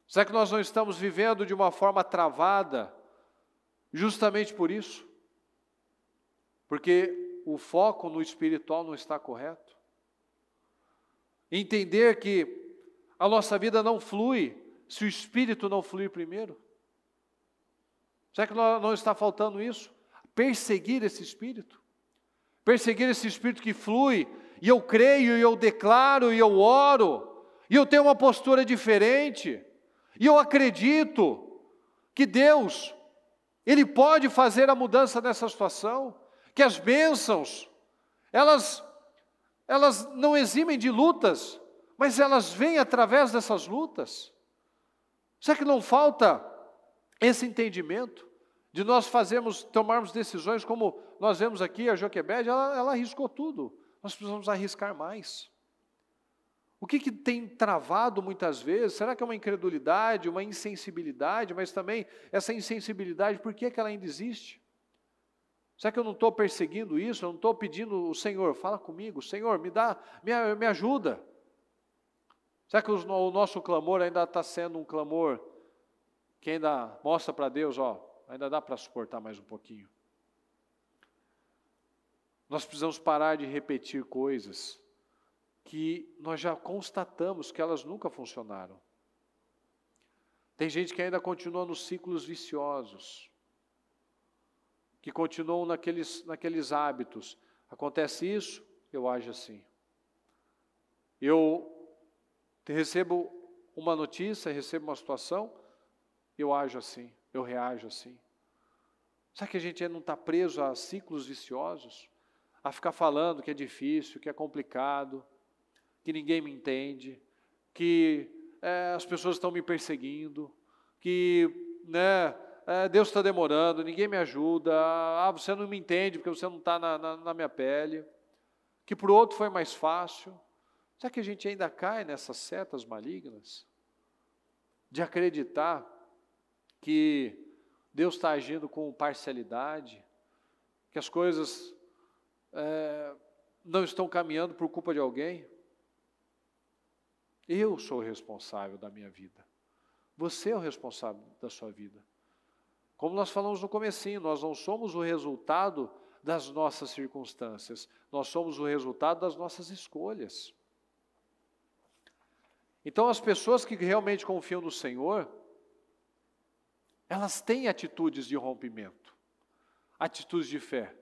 Será que nós não estamos vivendo de uma forma travada, justamente por isso? Porque o foco no espiritual não está correto. Entender que a nossa vida não flui se o Espírito não fluir primeiro. Será que não está faltando isso? Perseguir esse Espírito. Perseguir esse Espírito que flui, e eu creio, e eu declaro, e eu oro, e eu tenho uma postura diferente, e eu acredito que Deus, Ele pode fazer a mudança nessa situação, que as bênçãos, elas não eximem de lutas, mas elas vêm através dessas lutas. Será que não falta esse entendimento? De nós tomarmos decisões como nós vemos aqui, a Joquebede, ela arriscou tudo. Nós precisamos arriscar mais. O que tem travado muitas vezes? Será que é uma incredulidade, uma insensibilidade, mas também essa insensibilidade, por que ela ainda existe? Será que eu não estou perseguindo isso? Eu não estou pedindo, o Senhor, fala comigo, Senhor, me ajuda. Será que o nosso clamor ainda está sendo um clamor que ainda mostra para Deus, ainda dá para suportar mais um pouquinho? Nós precisamos parar de repetir coisas que nós já constatamos que elas nunca funcionaram. Tem gente que ainda continua nos ciclos viciosos, que continuam naqueles hábitos. Acontece isso, eu ajo assim. Eu recebo uma notícia, recebo uma situação, eu ajo assim, eu reajo assim. Será que a gente ainda não está preso a ciclos viciosos? A ficar falando que é difícil, que é complicado, que ninguém me entende, que as pessoas estão me perseguindo, que Deus está demorando, ninguém me ajuda, você não me entende porque você não está na minha pele, que para o outro foi mais fácil. Será que a gente ainda cai nessas setas malignas? De acreditar que Deus está agindo com parcialidade, que as coisas não estão caminhando por culpa de alguém? Eu sou o responsável da minha vida. Você é o responsável da sua vida. Como nós falamos no comecinho, nós não somos o resultado das nossas circunstâncias, nós somos o resultado das nossas escolhas. Então, as pessoas que realmente confiam no Senhor, elas têm atitudes de rompimento, atitudes de fé.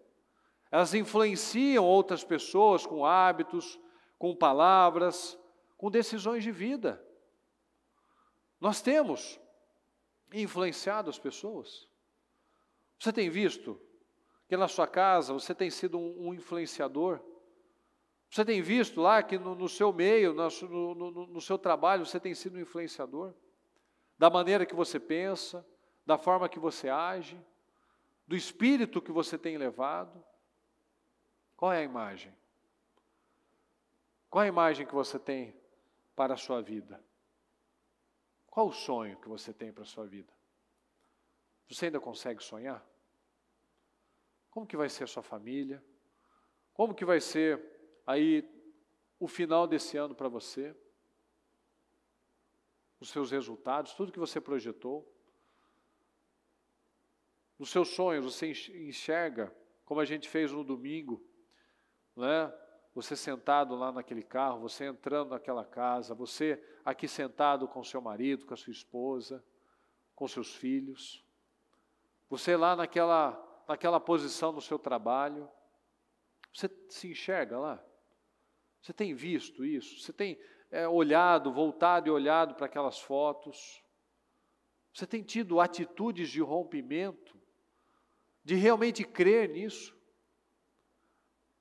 Elas influenciam outras pessoas com hábitos, com palavras, com decisões de vida. Nós temos influenciado as pessoas. Você tem visto que na sua casa você tem sido um influenciador? Você tem visto lá que no seu meio, no seu trabalho, você tem sido um influenciador? Da maneira que você pensa, da forma que você age, do espírito que você tem levado? Qual é a imagem? Qual é a imagem que você tem para a sua vida? Qual o sonho que você tem para a sua vida? Você ainda consegue sonhar? Como que vai ser a sua família? Como que vai ser aí o final desse ano para você? Os seus resultados, tudo que você projetou? Nos seus sonhos você enxerga, como a gente fez no domingo, não é? Você sentado lá naquele carro, você entrando naquela casa, você aqui sentado com seu marido, com a sua esposa, com seus filhos, você lá naquela posição no seu trabalho, você se enxerga lá? Você tem visto isso? Você tem olhado, voltado e olhado para aquelas fotos? Você tem tido atitudes de rompimento, de realmente crer nisso?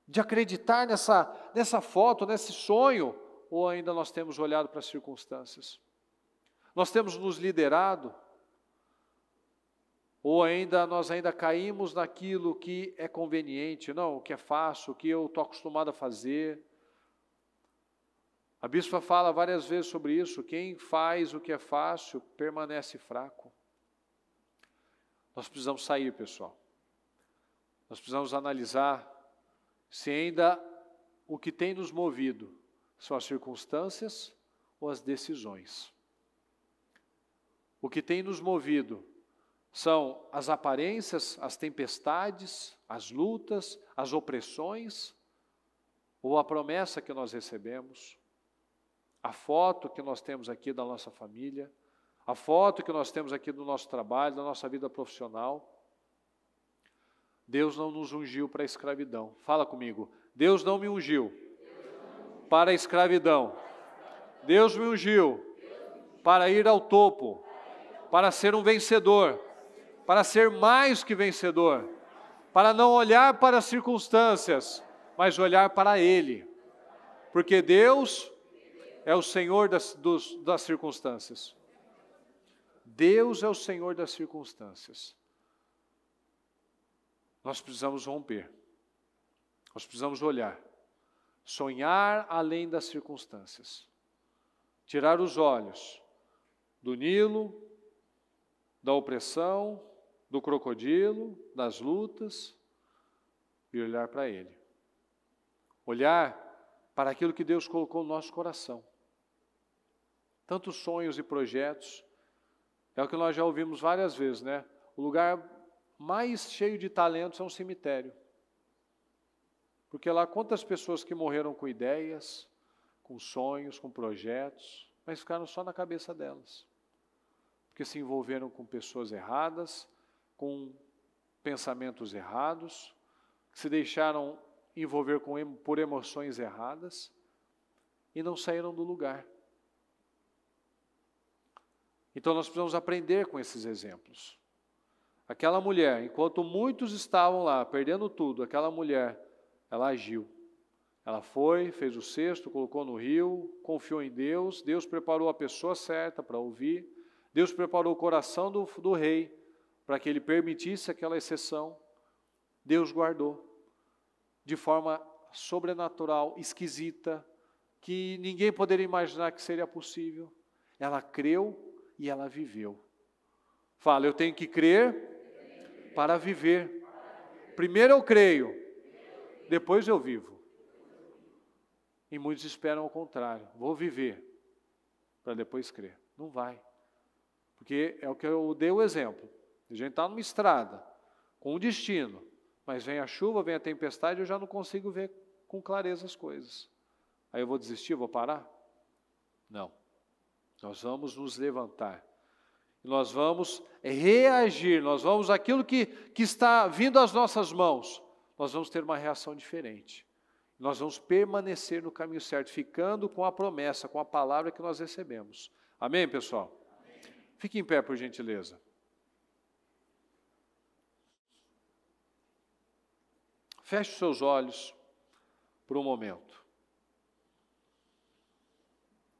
De acreditar nessa foto, nesse sonho? Ou ainda nós temos olhado para as circunstâncias? Nós temos nos liderado? Ou nós ainda caímos naquilo que é conveniente, não, o que é fácil, o que eu estou acostumado a fazer? A bispa fala várias vezes sobre isso: quem faz o que é fácil permanece fraco. Nós precisamos sair, pessoal. Nós precisamos analisar se ainda o que tem nos movido são as circunstâncias ou as decisões. O que tem nos movido são as aparências, as tempestades, as lutas, as opressões, ou a promessa que nós recebemos, a foto que nós temos aqui da nossa família, a foto que nós temos aqui do nosso trabalho, da nossa vida profissional. Deus não nos ungiu para a escravidão. Fala comigo. Deus não me ungiu para a escravidão. Deus me ungiu para ir ao topo, para ser um vencedor, para ser mais que vencedor, para não olhar para as circunstâncias, mas olhar para Ele. Porque Deus é o Senhor das circunstâncias. Deus é o Senhor das circunstâncias. Nós precisamos romper. Nós precisamos olhar. Sonhar além das circunstâncias. Tirar os olhos do Nilo, da opressão, do crocodilo, das lutas, e olhar para Ele. Olhar para aquilo que Deus colocou no nosso coração. Tantos sonhos e projetos. É o que nós já ouvimos várias vezes, né? O lugar mais cheio de talentos é um cemitério. Porque lá quantas pessoas que morreram com ideias, com sonhos, com projetos, mas ficaram só na cabeça delas. Porque se envolveram com pessoas erradas, com pensamentos errados, se deixaram envolver por emoções erradas e não saíram do lugar. Então nós precisamos aprender com esses exemplos. Aquela mulher, enquanto muitos estavam lá perdendo tudo, aquela mulher, ela agiu. Ela foi, fez o cesto, colocou no rio, confiou em Deus, Deus preparou a pessoa certa para ouvir, Deus preparou o coração do rei para que ele permitisse aquela exceção. Deus guardou de forma sobrenatural, esquisita, que ninguém poderia imaginar que seria possível. Ela creu e ela viveu. Fala, eu tenho que crer para viver. Primeiro eu creio, depois eu vivo. E muitos esperam o contrário. Vou viver para depois crer. Não vai. Porque é o que eu dei o exemplo. A gente está numa estrada, com um destino, mas vem a chuva, vem a tempestade, eu já não consigo ver com clareza as coisas. Aí eu vou desistir, vou parar? Não. Nós vamos nos levantar. Nós vamos reagir, nós vamos, aquilo que está vindo às nossas mãos, nós vamos ter uma reação diferente. Nós vamos permanecer no caminho certo, ficando com a promessa, com a palavra que nós recebemos. Amém, pessoal? Amém. Fique em pé, por gentileza. Feche os seus olhos por um momento.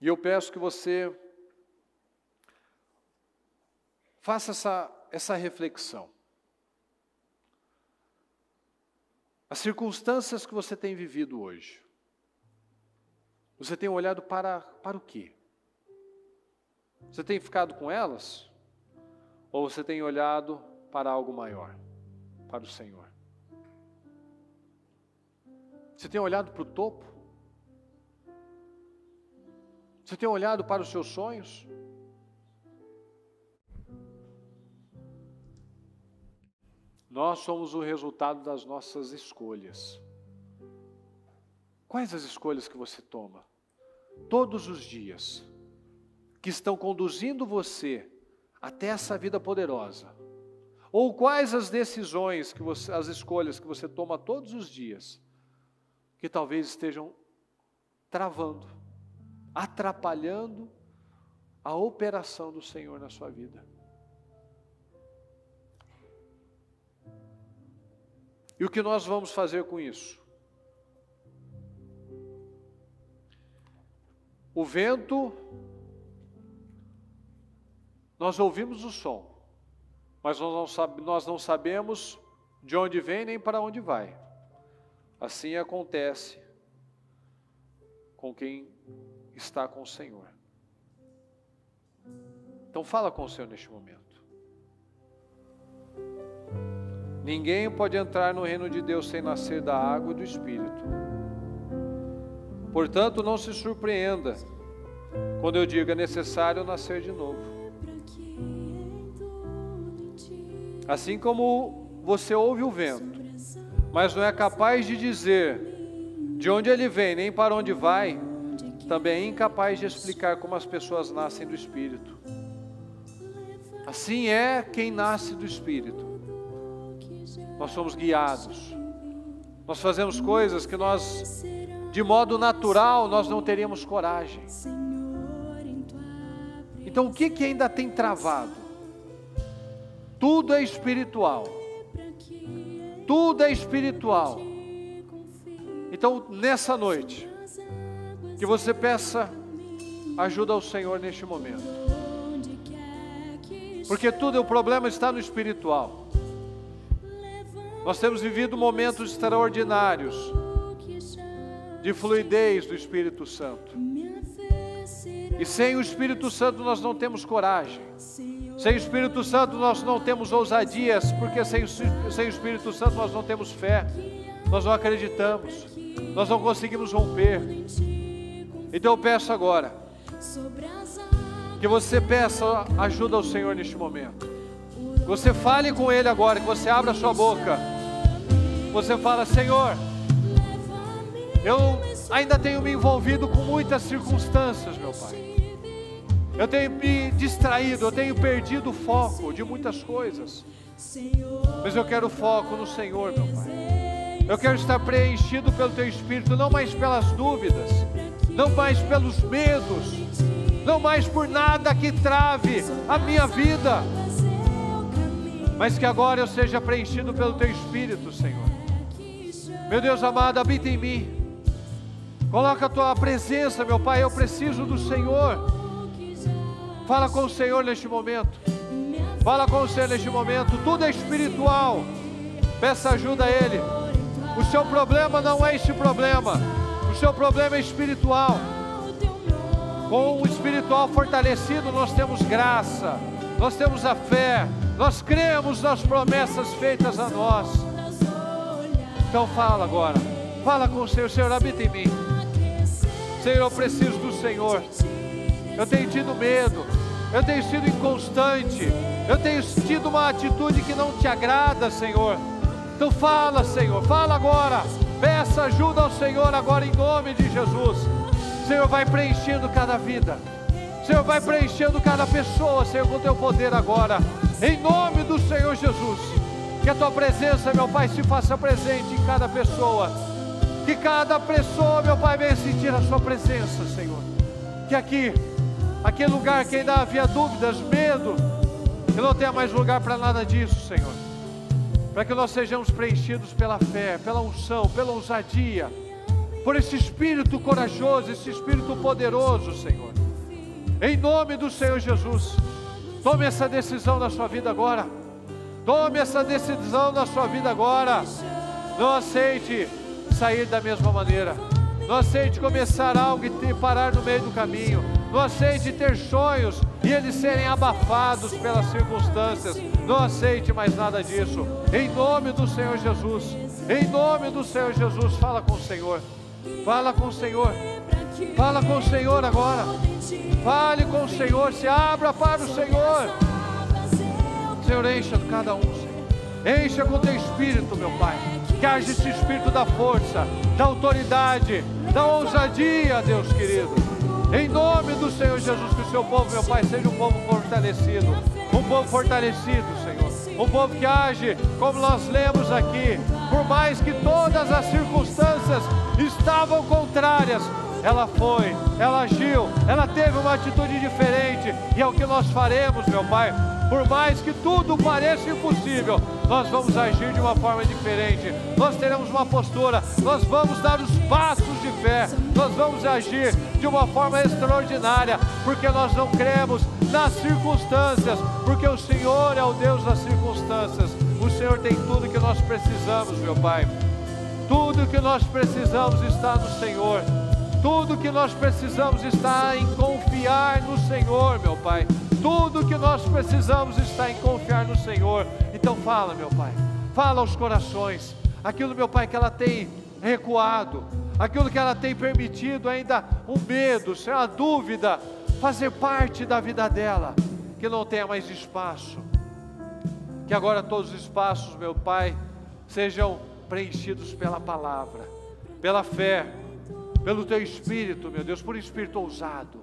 E eu peço que você faça essa reflexão. As circunstâncias que você tem vivido hoje, você tem olhado para o quê? Você tem ficado com elas? Ou você tem olhado para algo maior, para o Senhor? Você tem olhado para o topo? Você tem olhado para os seus sonhos? Nós somos o resultado das nossas escolhas. Quais as escolhas que você toma todos os dias, que estão conduzindo você até essa vida poderosa? Ou quais as decisões, as escolhas que você toma todos os dias, que talvez estejam travando, atrapalhando a operação do Senhor na sua vida? E o que nós vamos fazer com isso? O vento, nós ouvimos o som, mas nós não sabemos de onde vem nem para onde vai. Assim acontece com quem está com o Senhor. Então fala com o Senhor neste momento. Ninguém pode entrar no reino de Deus sem nascer da água e do Espírito. Portanto, não se surpreenda quando eu digo é necessário nascer de novo. Assim como você ouve o vento, mas não é capaz de dizer de onde ele vem, nem para onde vai, também é incapaz de explicar como as pessoas nascem do Espírito. Assim é quem nasce do Espírito. Nós somos guiados. Nós fazemos coisas que nós, de modo natural, nós não teríamos coragem. Então o que ainda tem travado? Tudo é espiritual. Tudo é espiritual. Então nessa noite, que você peça ajuda ao Senhor neste momento. Porque o problema está no espiritual. Nós temos vivido momentos extraordinários de fluidez do Espírito Santo. E sem o Espírito Santo nós não temos coragem. Sem o Espírito Santo nós não temos ousadias, porque sem o Espírito Santo nós não temos fé. Nós não acreditamos. Nós não conseguimos romper. Então eu peço agora que você peça ajuda ao Senhor neste momento. Você fale com Ele agora, que você abra a sua boca. Você fala: Senhor, eu ainda tenho me envolvido com muitas circunstâncias, meu Pai. Eu tenho me distraído, eu tenho perdido o foco de muitas coisas. Mas eu quero foco no Senhor, meu Pai. Eu quero estar preenchido pelo Teu Espírito, não mais pelas dúvidas, não mais pelos medos, não mais por nada que trave a minha vida, mas que agora eu seja preenchido pelo Teu Espírito, Senhor. Meu Deus amado, habita em mim. Coloca a Tua presença, meu Pai, eu preciso do Senhor. Fala com o Senhor neste momento. Fala com o Senhor neste momento. Tudo é espiritual. Peça ajuda a Ele. O seu problema não é este problema. O seu problema é espiritual. Com o espiritual fortalecido, nós temos graça, nós temos a fé, nós cremos nas promessas feitas a nós. Então fala agora, fala com o Senhor. Senhor, habita em mim. Senhor, eu preciso do Senhor. Eu tenho tido medo, eu tenho sido inconstante, eu tenho tido uma atitude que não Te agrada, Senhor. Então fala, Senhor, fala agora. Peça ajuda ao Senhor agora em nome de Jesus. Senhor, vai preenchendo cada vida. Senhor, vai preenchendo cada pessoa, Senhor, com o Teu poder agora. Em nome do Senhor Jesus. Que a Tua presença, meu Pai, se faça presente em cada pessoa. Que cada pessoa, meu Pai, venha sentir a Sua presença, Senhor. Que aquele lugar que ainda havia dúvidas, medo, que não tenha mais lugar para nada disso, Senhor. Para que nós sejamos preenchidos pela fé, pela unção, pela ousadia, por esse Espírito corajoso, esse Espírito poderoso, Senhor. Em nome do Senhor Jesus. Tome essa decisão na sua vida agora. Tome essa decisão na sua vida agora. Não aceite sair da mesma maneira. Não aceite começar algo e parar no meio do caminho. Não aceite ter sonhos e eles serem abafados pelas circunstâncias. Não aceite mais nada disso. Em nome do Senhor Jesus. Em nome do Senhor Jesus, fala com o Senhor. Fala com o Senhor. Fala com o Senhor agora. Fale com o Senhor. Se abra para o Senhor. Senhor, encha cada um, Senhor. Encha com teu Espírito, meu Pai. Que haja esse Espírito da força, da autoridade, da ousadia, Deus querido. Em nome do Senhor Jesus, que o seu povo, meu Pai, seja um povo fortalecido. Um povo fortalecido, Senhor. Um povo que age, como nós lemos aqui, por mais que todas as circunstâncias estavam contrárias, ela foi, ela agiu, ela teve uma atitude diferente, e é o que nós faremos, meu Pai. Por mais que tudo pareça impossível, nós vamos agir de uma forma diferente, nós teremos uma postura, nós vamos dar os passos de fé, nós vamos agir de uma forma extraordinária, porque nós não cremos nas circunstâncias, porque o Senhor é o Deus das circunstâncias. O Senhor tem tudo que nós precisamos, meu Pai. Tudo que nós precisamos está no Senhor. Tudo que nós precisamos está em confiar no Senhor, meu Pai. Tudo que nós precisamos está em confiar no Senhor. Então fala, meu Pai, fala aos corações, aquilo, meu Pai, que ela tem recuado, aquilo que ela tem permitido ainda um medo, a dúvida, fazer parte da vida dela, que não tenha mais espaço, que agora todos os espaços, meu Pai, sejam preenchidos pela palavra, pela fé, pelo teu Espírito, meu Deus, por um Espírito ousado.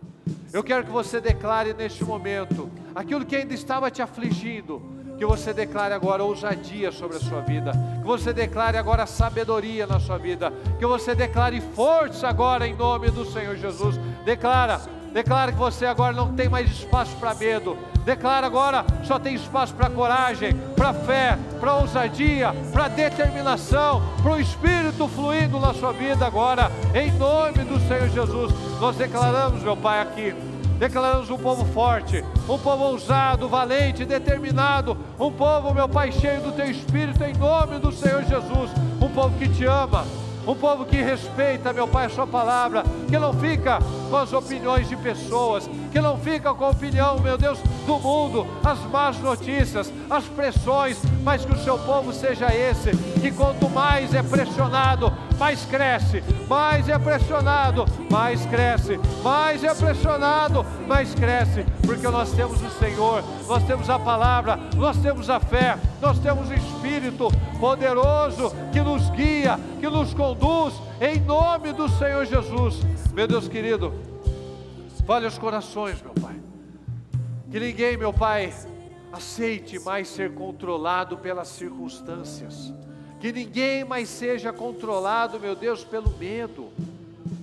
Eu quero que você declare neste momento, aquilo que ainda estava te afligindo, que você declare agora ousadia sobre a sua vida, que você declare agora sabedoria na sua vida, que você declare força agora em nome do Senhor Jesus. Declara que você agora não tem mais espaço para medo. Declara agora, só tem espaço para coragem, para fé, para ousadia, para determinação, para o Espírito fluindo na sua vida agora, em nome do Senhor Jesus. Nós declaramos, meu Pai, aqui, declaramos um povo forte, um povo ousado, valente, determinado, um povo, meu Pai, cheio do teu Espírito, em nome do Senhor Jesus, um povo que te ama, um povo que respeita, meu Pai, a sua palavra, que não fica com as opiniões de pessoas, que não fica com a opinião, meu Deus, do mundo, as más notícias, as pressões, mas que o seu povo seja esse, que quanto mais é pressionado, mais cresce, mais é pressionado, mais cresce, mais é pressionado, mais cresce, porque nós temos o Senhor, nós temos a palavra, nós temos a fé, nós temos o Espírito poderoso que nos guia, que nos conduz, em nome do Senhor Jesus. Meu Deus querido, fale aos corações, meu Pai, que ninguém, meu Pai, aceite mais ser controlado pelas circunstâncias, que ninguém mais seja controlado, meu Deus, pelo medo.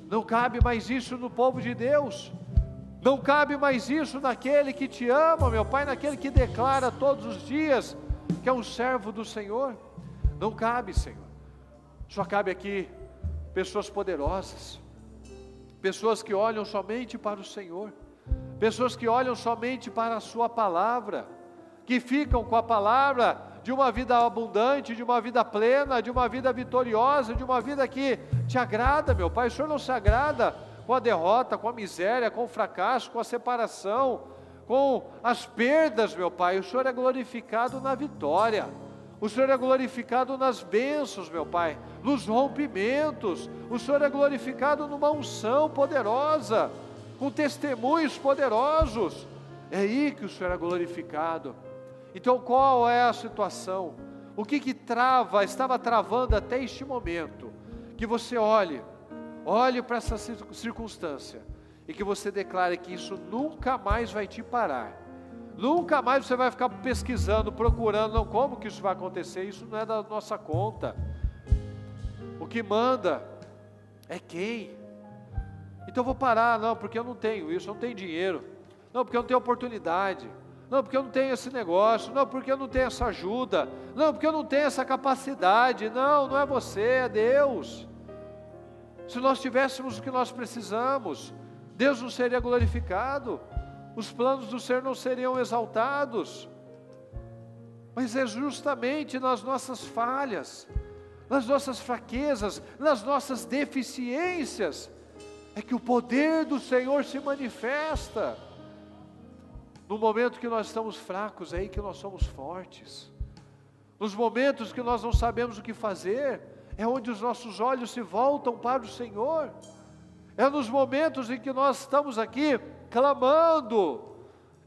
Não cabe mais isso no povo de Deus, não cabe mais isso naquele que te ama, meu Pai, naquele que declara todos os dias que é um servo do Senhor. Não cabe, Senhor. Só cabe aqui pessoas poderosas, pessoas que olham somente para o Senhor, pessoas que olham somente para a sua palavra, que ficam com a palavra de uma vida abundante, de uma vida plena, de uma vida vitoriosa, de uma vida que te agrada, meu Pai. O Senhor não se agrada com a derrota, com a miséria, com o fracasso, com a separação, com as perdas, meu Pai. O Senhor é glorificado na vitória, o Senhor é glorificado nas bênçãos, meu Pai, nos rompimentos. O Senhor é glorificado numa unção poderosa, com testemunhos poderosos. É aí que o Senhor é glorificado. Então qual é a situação? O que estava travando até este momento? Que você olhe para essa circunstância e que você declare que isso nunca mais vai te parar. Nunca mais você vai ficar pesquisando, procurando, não, como que isso vai acontecer? Isso não é da nossa conta. O que manda é quem? Então eu vou parar, não, porque eu não tenho isso, eu não tenho dinheiro, não, porque eu não tenho oportunidade, não, porque eu não tenho esse negócio, não, porque eu não tenho essa ajuda, não, porque eu não tenho essa capacidade. Não, não é você, é Deus. Se nós tivéssemos o que nós precisamos, Deus não seria glorificado, os planos do Senhor não seriam exaltados. Mas é justamente nas nossas falhas, nas nossas fraquezas, nas nossas deficiências, é que o poder do Senhor se manifesta. No momento que nós estamos fracos, é aí que nós somos fortes. Nos momentos que nós não sabemos o que fazer, é onde os nossos olhos se voltam para o Senhor. É nos momentos em que nós estamos aqui clamando,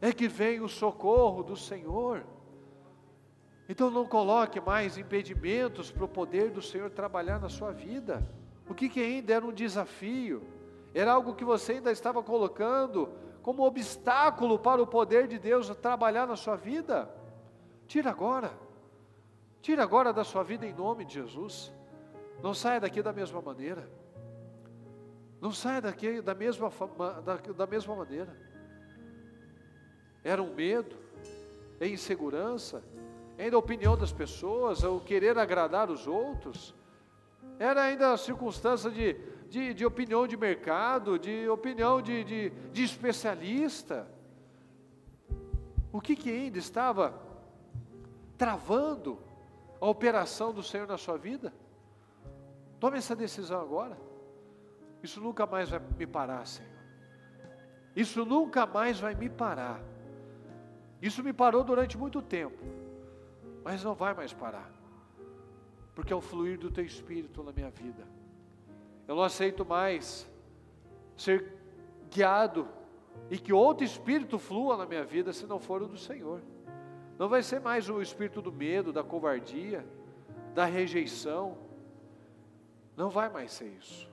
é que vem o socorro do Senhor. Então não coloque mais impedimentos para o poder do Senhor trabalhar na sua vida. O que ainda era um desafio, era algo que você ainda estava colocando como obstáculo para o poder de Deus trabalhar na sua vida. Tira agora da sua vida em nome de Jesus. Não saia daqui da mesma maneira, não saia daqui da mesma maneira. Era um medo, é insegurança, ainda a opinião das pessoas, o querer agradar os outros, era ainda a circunstância de opinião de mercado, de opinião de especialista. O que ainda estava travando a operação do Senhor na sua vida? Tome essa decisão agora. Isso nunca mais vai me parar, Senhor. Isso nunca mais vai me parar. Isso me parou durante muito tempo, mas não vai mais parar, porque é o fluir do Teu Espírito na minha vida. Eu não aceito mais ser guiado e que outro Espírito flua na minha vida se não for o do Senhor. Não vai ser mais o Espírito do medo, da covardia, da rejeição. Não vai mais ser isso,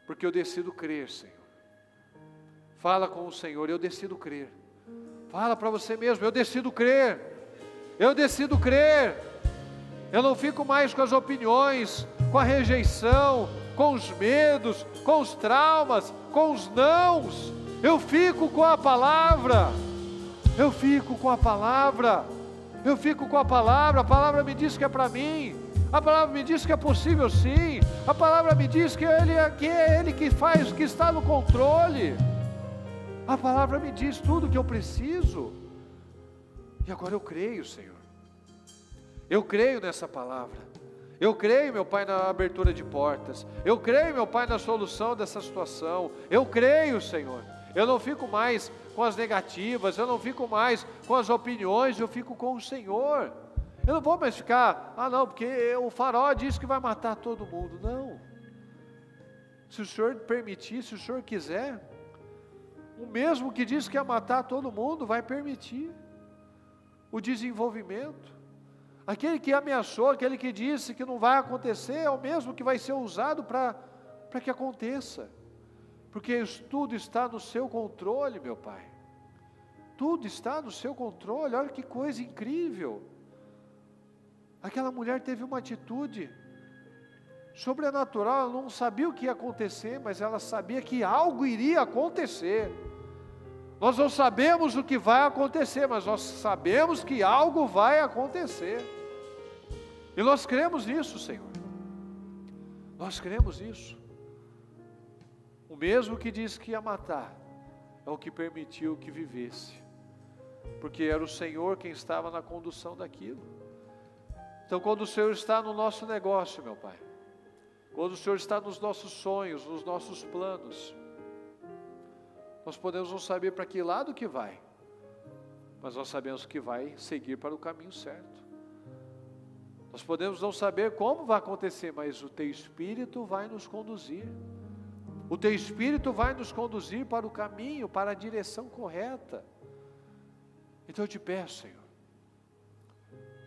porque eu decido crer, Senhor. Fala com o Senhor, eu decido crer. Fala para você mesmo, eu decido crer. Eu decido crer. Eu não fico mais com as opiniões, com a rejeição, com os medos, com os traumas, com os nãos. Eu fico com a palavra. Eu fico com a palavra. Eu fico com a palavra. A palavra me diz que é para mim. A palavra me diz que é possível sim. A palavra me diz que é Ele que faz, que está no controle. A palavra me diz tudo o que eu preciso. E agora eu creio, Senhor. Eu creio nessa palavra. Eu creio, meu Pai, na abertura de portas. Eu creio, meu Pai, na solução dessa situação. Eu creio, Senhor. Eu não fico mais com as negativas, eu não fico mais com as opiniões, eu fico com o Senhor. Eu não vou mais ficar, não, porque o farol diz que vai matar todo mundo. Não. Se o Senhor permitir, se o Senhor quiser, o mesmo que diz que ia matar todo mundo, vai permitir o desenvolvimento. Aquele que ameaçou, aquele que disse que não vai acontecer, é o mesmo que vai ser usado para que aconteça. Porque tudo está no seu controle, meu Pai. Tudo está no seu controle, olha que coisa incrível. Aquela mulher teve uma atitude sobrenatural, ela não sabia o que ia acontecer, mas ela sabia que algo iria acontecer. Nós não sabemos o que vai acontecer, mas nós sabemos que algo vai acontecer. E nós cremos nisso, Senhor. Nós cremos nisso. O mesmo que disse que ia matar, é o que permitiu que vivesse. Porque era o Senhor quem estava na condução daquilo. Então quando o Senhor está no nosso negócio, meu Pai, quando o Senhor está nos nossos sonhos, nos nossos planos, nós podemos não saber para que lado que vai, mas nós sabemos que vai seguir para o caminho certo. Nós podemos não saber como vai acontecer, mas o Teu Espírito vai nos conduzir. O Teu Espírito vai nos conduzir para o caminho, para a direção correta. Então eu te peço, Senhor,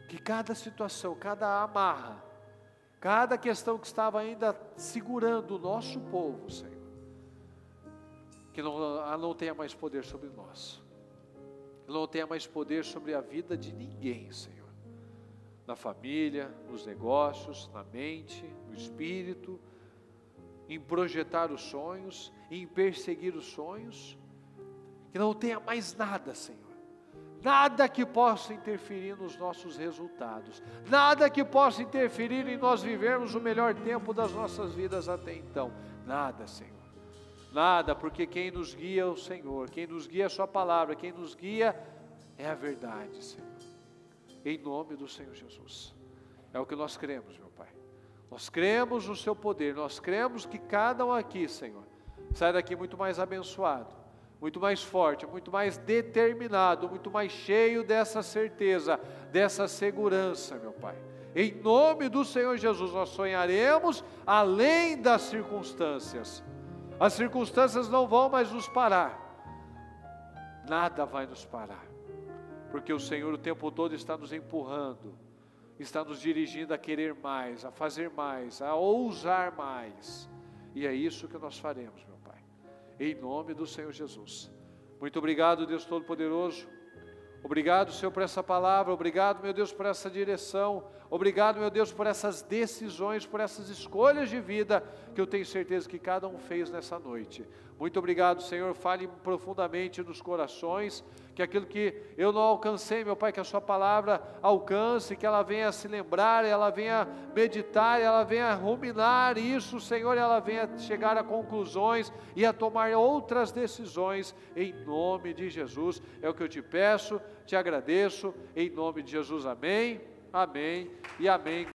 que cada situação, cada amarra, cada questão que estava ainda segurando o nosso povo, Senhor, que não tenha mais poder sobre nós, que não tenha mais poder sobre a vida de ninguém, Senhor, na família, nos negócios, na mente, no espírito, em projetar os sonhos, em perseguir os sonhos, que não tenha mais nada, Senhor, nada que possa interferir nos nossos resultados, nada que possa interferir em nós vivermos o melhor tempo das nossas vidas até então, nada, Senhor, nada, porque quem nos guia é o Senhor, quem nos guia é a Sua palavra, quem nos guia é a verdade, Senhor, em nome do Senhor Jesus, é o que nós cremos, meu Pai, nós cremos no Seu poder, nós cremos que cada um aqui, Senhor, sai daqui muito mais abençoado, muito mais forte, muito mais determinado, muito mais cheio dessa certeza, dessa segurança, meu Pai. Em nome do Senhor Jesus, nós sonharemos além das circunstâncias. As circunstâncias não vão mais nos parar. Nada vai nos parar. porque o Senhor o tempo todo está nos empurrando, está nos dirigindo a querer mais, a fazer mais, a ousar mais, e é isso que nós faremos, meu Pai, em nome do Senhor Jesus. Muito obrigado, Deus Todo-Poderoso. Obrigado, Senhor, por essa palavra. Obrigado, meu Deus, por essa direção. Obrigado, meu Deus, por essas decisões, por essas escolhas de vida que eu tenho certeza que cada um fez nessa noite. Muito obrigado, Senhor. Fale profundamente nos corações, que aquilo que eu não alcancei, meu Pai, que a sua palavra alcance, que ela venha se lembrar, ela venha meditar, ela venha ruminar isso, Senhor, ela venha chegar a conclusões e a tomar outras decisões, em nome de Jesus. É o que eu te peço, te agradeço, em nome de Jesus. Amém, amém e amém.